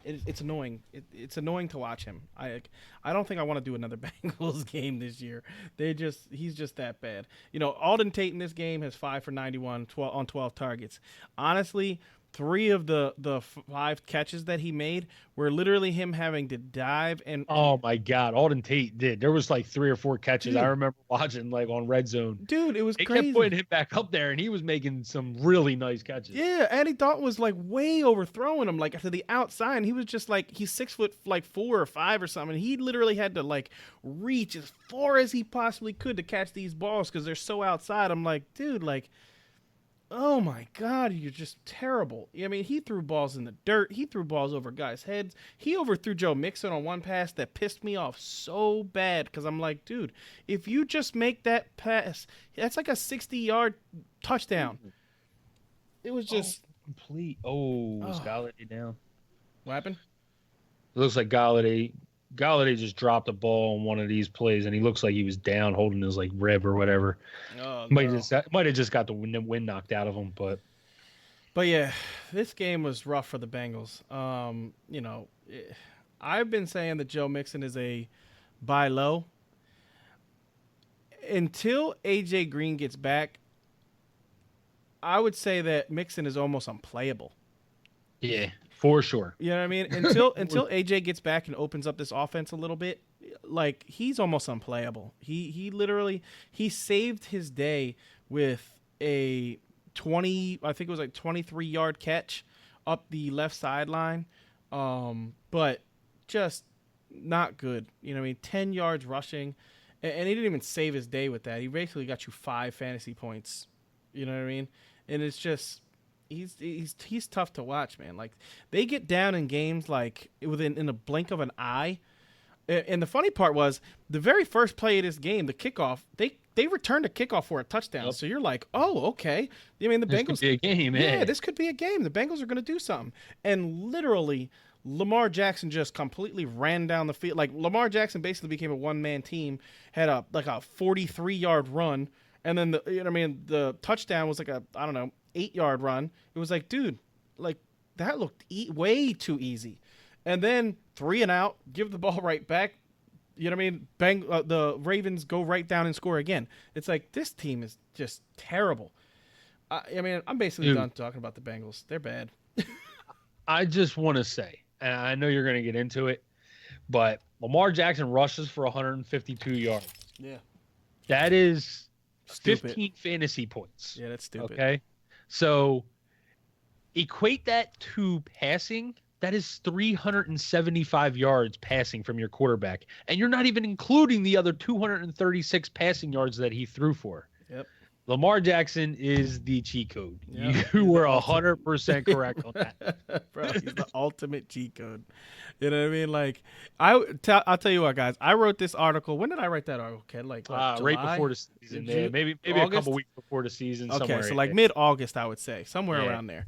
it's annoying. It's annoying to watch him. I don't think I want to do another Bengals game this year. He's just that bad. You know, Alden Tate in this game has 5 for 91 on 12 targets. Honestly, 3 of the 5 catches that he made were literally him having to dive and. Oh my God, Alden Tate did. There was like 3 or 4 catches. Dude, I remember watching like on Red Zone. Dude, it was they crazy. They kept putting him back up there, and he was making some really nice catches. Yeah, Andy Dalton was like way overthrowing him, like to the outside. And he was just like, he's 6'4" or 5 or something. He literally had to like reach as far as he possibly could to catch these balls because they're so outside. I'm like, dude, like. oh my God, you're just terrible. I mean, he threw balls in the dirt. He threw balls over guys' heads. He overthrew Joe Mixon on one pass that pissed me off so bad because I'm like, dude, if you just make that pass, that's like a 60-yard touchdown. It was just complete. Oh, is Galladay down? What happened? It looks like Galladay just dropped a ball on one of these plays, and he looks like he was down holding his like rib or whatever. Oh, Might have just got the wind knocked out of him, but yeah, this game was rough for the Bengals. I've been saying that Joe Mixon is a buy low. Until AJ Green gets back, I would say that Mixon is almost unplayable. Yeah, for sure. You know what I mean? Until AJ gets back and opens up this offense a little bit, like he's almost unplayable. He literally saved his day with a 23-yard catch up the left sideline. But just not good. You know what I mean? 10 yards rushing. And he didn't even save his day with that. He basically got you 5 fantasy points. You know what I mean? And it's just he's tough to watch, man. Like they get down in games like in a blink of an eye. And the funny part was the very first play of this game, the kickoff, they returned a kickoff for a touchdown. Yep. So you're like, oh, okay. I mean, this Bengals could be a game. Yeah, this could be a game. The Bengals are going to do something. And literally, Lamar Jackson just completely ran down the field. Like Lamar Jackson basically became a one-man team, had a 43-yard run, and then the touchdown was like a 8-yard run. It was like, dude, like that looked way too easy. And then 3 and out, give the ball right back. You know what I mean? Bang! The Ravens go right down and score again. It's like this team is just terrible. I mean, I'm basically done talking about the Bengals. They're bad. I just want to say, and I know you're going to get into it, but Lamar Jackson rushes for 152 yards. Yeah. That is stupid. 15 fantasy points. Yeah, that's stupid. Okay. So equate that to passing. That is 375 yards passing from your quarterback. And you're not even including the other 236 passing yards that he threw for. Yep. Lamar Jackson is the cheat code. Yep. You were 100% correct on that. Bro, he's the ultimate cheat code. You know what I mean? Like, I'll tell you what, guys. I wrote this article. When did I write that article, Ken? Like, what, right before the season. Yeah, maybe a couple weeks before the season. Okay, so like mid-August, I would say. Somewhere around there.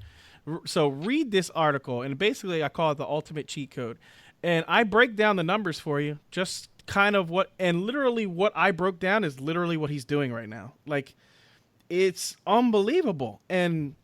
So read this article, and basically I call it the ultimate cheat code. And I break down the numbers for you, just kind of literally what I broke down is literally what he's doing right now. Like, it's unbelievable. And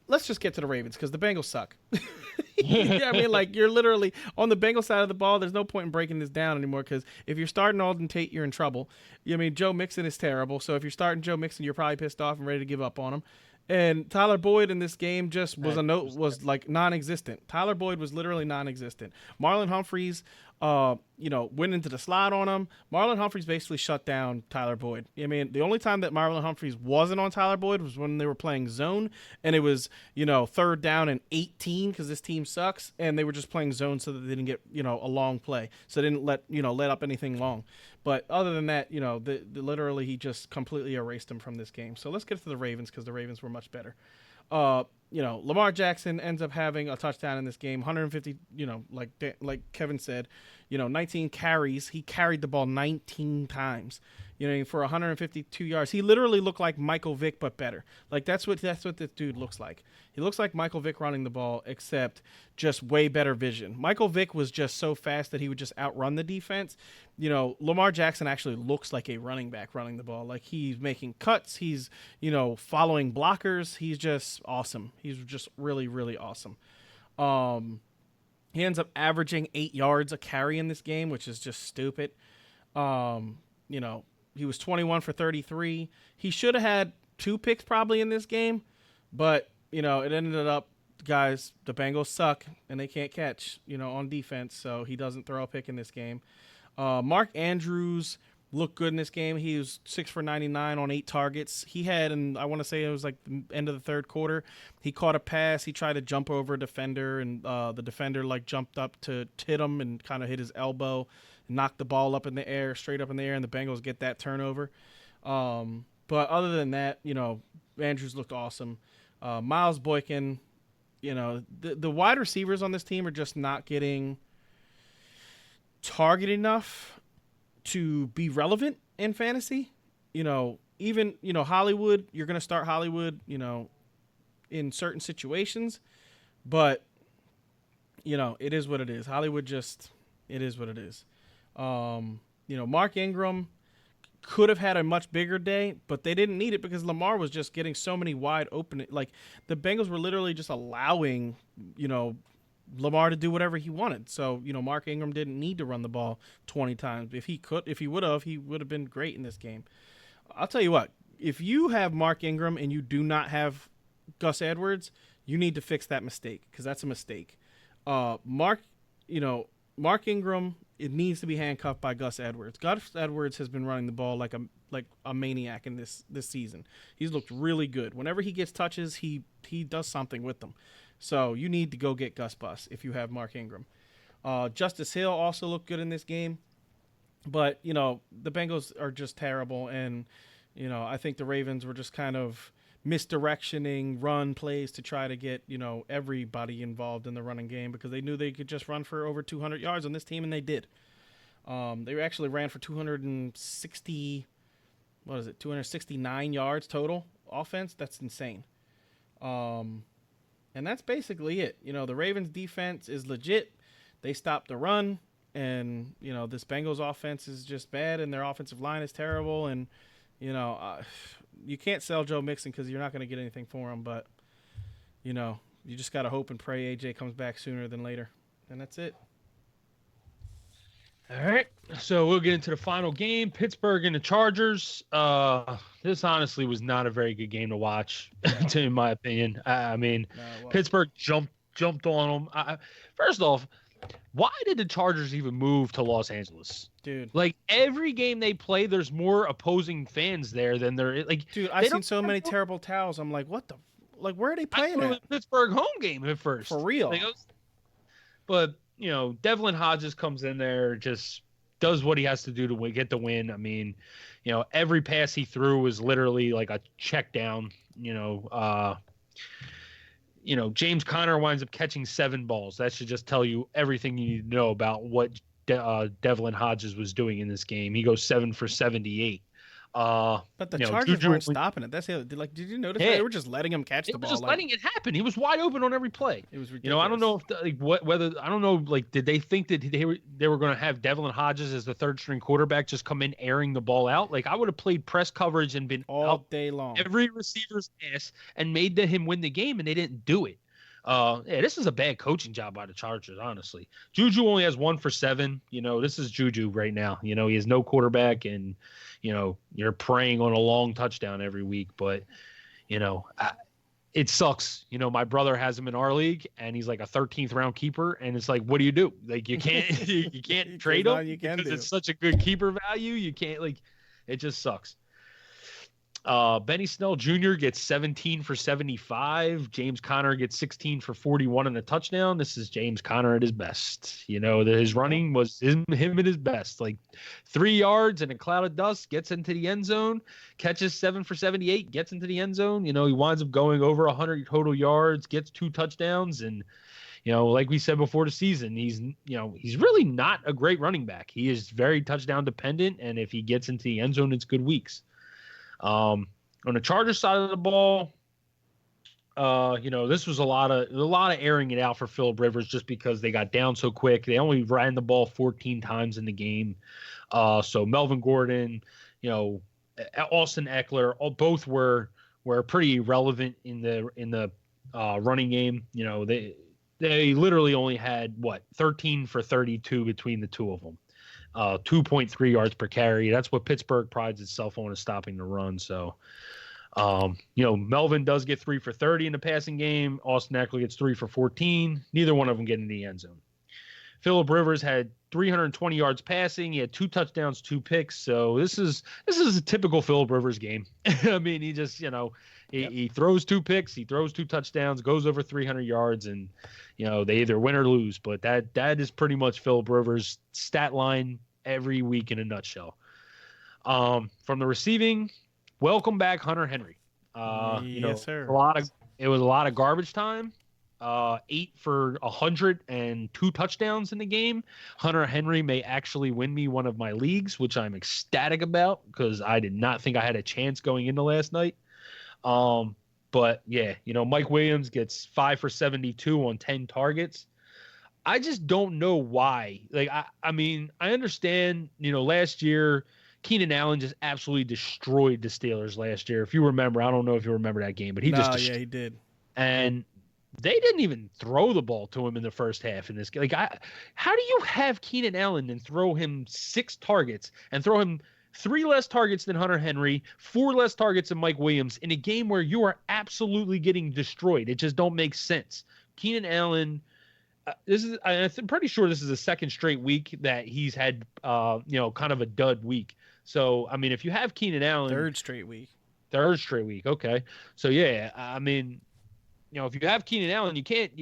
let's just get to the Ravens because the Bengals suck. I mean, like, you're literally on the Bengals side of the ball. There's no point in breaking this down anymore because if you're starting Alden Tate, you're in trouble. I mean, Joe Mixon is terrible. So if you're starting Joe Mixon, you're probably pissed off and ready to give up on him. And Tyler Boyd in this game just was like non-existent. Tyler Boyd was literally non-existent. Marlon Humphreys, went into the slot on him. Marlon Humphreys basically shut down Tyler Boyd. I mean, the only time that Marlon Humphreys wasn't on Tyler Boyd was when they were playing zone, and it was 3rd down and 18 because this team sucks, and they were just playing zone so that they didn't get a long play, so they didn't let up anything long. But other than that, literally he just completely erased him from this game. So let's get to the Ravens because the Ravens were much better. Lamar Jackson ends up having a touchdown in this game, 150, like Kevin said, 19 carries. He carried the ball 19 times, for 152 yards. He literally looked like Michael Vick, but better. Like that's what this dude looks like. He looks like Michael Vick running the ball, except just way better vision. Michael Vick was just so fast that he would just outrun the defense. Lamar Jackson actually looks like a running back running the ball. Like he's making cuts. He's, following blockers. He's just awesome. He's just really, really awesome. He ends up averaging 8 yards a carry in this game, which is just stupid. He was 21 for 33. He should have had 2 picks probably in this game, but, it ended up, guys, the Bengals suck and they can't catch, on defense, so he doesn't throw a pick in this game. Mark Andrews looked good in this game. He was 6 for 99 on 8 targets. He had, and I want to say it was like the end of the third quarter, he caught a pass. He tried to jump over a defender, and the defender jumped up to hit him and kind of hit his elbow, knocked the ball up in the air, straight up in the air, and the Bengals get that turnover. But other than that, Andrews looked awesome. Miles Boykin, the wide receivers on this team are just not getting targeted enough to be relevant in fantasy. Even Hollywood, you're going to start Hollywood, in certain situations, but it is what it is. Hollywood it is what it is. Mark Ingram could have had a much bigger day, but they didn't need it because Lamar was just getting so many wide open. Like, the Bengals were literally just allowing, Lamar to do whatever he wanted. So, Mark Ingram didn't need to run the ball 20 times. If he would have been great in this game. I'll tell you what, if you have Mark Ingram and you do not have Gus Edwards, you need to fix that mistake, because that's a mistake. Mark Ingram, it needs to be handcuffed by Gus Edwards. Gus Edwards has been running the ball like a maniac in this season. He's looked really good. Whenever he gets touches, he does something with them. So you need to go get Gus Bus if you have Mark Ingram. Justice Hill also looked good in this game. But, the Bengals are just terrible. And, I think the Ravens were just kind of misdirectioning run plays to try to get, everybody involved in the running game, because they knew they could just run for over 200 yards on this team, and they did. They actually ran for 269 yards total offense. That's insane. And that's basically it. The Ravens defense is legit. They stopped the run, and, this Bengals offense is just bad, and their offensive line is terrible, and, you can't sell Joe Mixon because you're not going to get anything for him, but, you just got to hope and pray AJ comes back sooner than later. And that's it. All right. So we'll get into the final game, Pittsburgh and the Chargers. This honestly was not a very good game to watch, in my opinion. Pittsburgh jumped on them. First off, why did the Chargers even move to Los Angeles? Dude. Like, every game they play, there's more opposing fans there than there. Like, dude, I've seen so many terrible towels. I'm like, what the? Like, where are they playing at? It was a Pittsburgh home game at first. For real. But, Devlin Hodges comes in there, just does what he has to do to get the win. I mean, every pass he threw was literally like a check down. James Conner winds up catching 7 balls. That should just tell you everything you need to know about what Devlin Hodges was doing in this game. He goes 7 for 78. But the Chargers weren't stopping it. That's did you notice that? They were just letting him catch the ball. They were just letting it happen. He was wide open on every play. It was ridiculous. I don't know if did they think that they were going to have Devlin Hodges as the third string quarterback just come in airing the ball out? Like, I would have played press coverage and been all day long, every receiver's ass, and made him win the game, and they didn't do it. This is a bad coaching job by the Chargers, honestly. Juju only has 1 for 7. This is Juju right now. He has no quarterback, and you're preying on a long touchdown every week. But it sucks. My brother has him in our league, and he's like a 13th round keeper, and it's like, what do you do? Like, you can't you can't trade him because it's such a good keeper value. You can't, like, it just sucks. Benny Snell Jr. gets 17 for 75. James Conner gets 16 for 41 and a touchdown. This is James Conner at his best. His running was him at his best. Like, 3 yards and a cloud of dust, gets into the end zone, catches 7 for 78, gets into the end zone. He winds up going over 100 total yards, gets 2 touchdowns. And, like we said before the season, he's really not a great running back. He is very touchdown dependent. And if he gets into the end zone, it's good weeks. On the Chargers side of the ball, this was a lot of airing it out for Phillip Rivers, just because they got down so quick. They only ran the ball 14 times in the game. So Melvin Gordon, Austin Eckler, both were pretty irrelevant in the running game. They literally only had 13 for 32 between the two of them. 2.3 yards per carry. That's what Pittsburgh prides itself on, is stopping the run. So, Melvin does get 3 for 30 in the passing game. Austin Eckler gets 3 for 14. Neither one of them get in the end zone. Phillip Rivers had 320 yards passing. He had 2 touchdowns, 2 picks. So this is a typical Phillip Rivers game. I mean, he just, he throws 2 picks, he throws 2 touchdowns, goes over 300 yards, and, they either win or lose. But that is pretty much Phillip Rivers' stat line every week in a nutshell. From the receiving, welcome back Hunter Henry. Yes, sir. It was a lot of garbage time. 8 for 102 touchdowns in the game. Hunter Henry may actually win me one of my leagues, which I'm ecstatic about because I did not think I had a chance going into last night. But yeah, Mike Williams gets 5 for 72 on 10 targets. I just don't know why. Like, I mean, I understand, last year, Keenan Allen just absolutely destroyed the Steelers last year. If you remember, I don't know if you remember that game, but he he did. And they didn't even throw the ball to him in the first half in this game. Like, how do you have Keenan Allen and throw him 6 targets and throw him 3 less targets than Hunter Henry, 4 less targets than Mike Williams in a game where you are absolutely getting destroyed? It just don't make sense. Keenan Allen, I'm pretty sure this is the second straight week that he's had, kind of a dud week. So, I mean, if you have Keenan Allen, Third straight week. Okay. So yeah, I mean, if you have Keenan Allen, you can't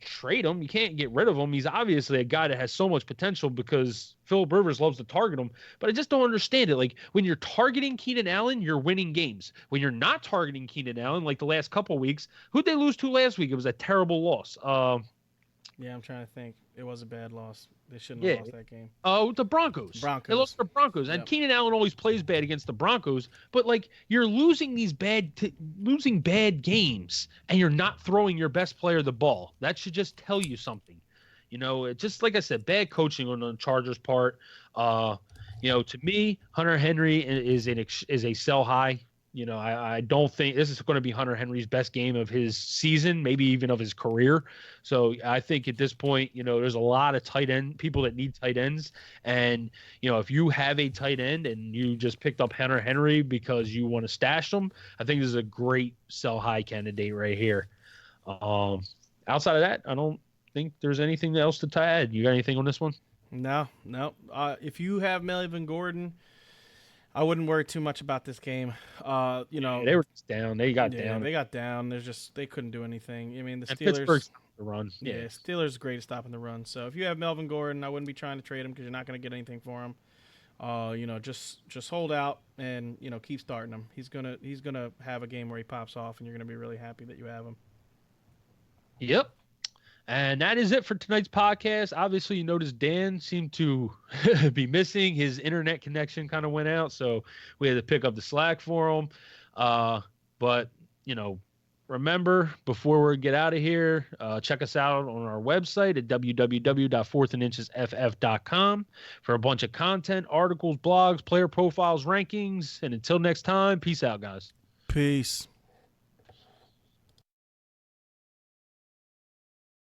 trade him. You can't get rid of him. He's obviously a guy that has so much potential because Philip Rivers loves to target him. But I just don't understand it. Like, when you're targeting Keenan Allen, you're winning games. When you're not targeting Keenan Allen, like the last couple of weeks, who'd they lose to last week? It was a terrible loss. Yeah, I'm trying to think. It was a bad loss. They shouldn't have lost that game. Oh, the Broncos. They lost to the Broncos. And Keenan Allen always plays bad against the Broncos. But, like, you're losing these losing bad games, and you're not throwing your best player the ball. That should just tell you something. It just, like I said, bad coaching on the Chargers' part. To me, Hunter Henry is a sell high. I don't think this is going to be Hunter Henry's best game of his season, maybe even of his career. So I think at this point, there's a lot of people that need tight ends. And, if you have a tight end and you just picked up Hunter Henry because you want to stash them, I think this is a great sell high candidate right here. Outside of that, I don't think there's anything else to add. You got anything on this one? No. If you have Melvin Gordon, I wouldn't worry too much about this game. They were just down. They got down. They got down. They couldn't do anything. I mean, the Steelers. Pittsburgh's the run. Yeah, Steelers great at stopping the run. So if you have Melvin Gordon, I wouldn't be trying to trade him because you're not going to get anything for him. Just hold out and keep starting him. He's gonna have a game where he pops off, and you're gonna be really happy that you have him. Yep. And that is it for tonight's podcast. Obviously, you noticed Dan seemed to be missing. His internet connection kind of went out, so we had to pick up the slack for him. But, remember, before we get out of here, check us out on our website at www.fourthandinchesff.com for a bunch of content, articles, blogs, player profiles, rankings. And until next time, peace out, guys. Peace.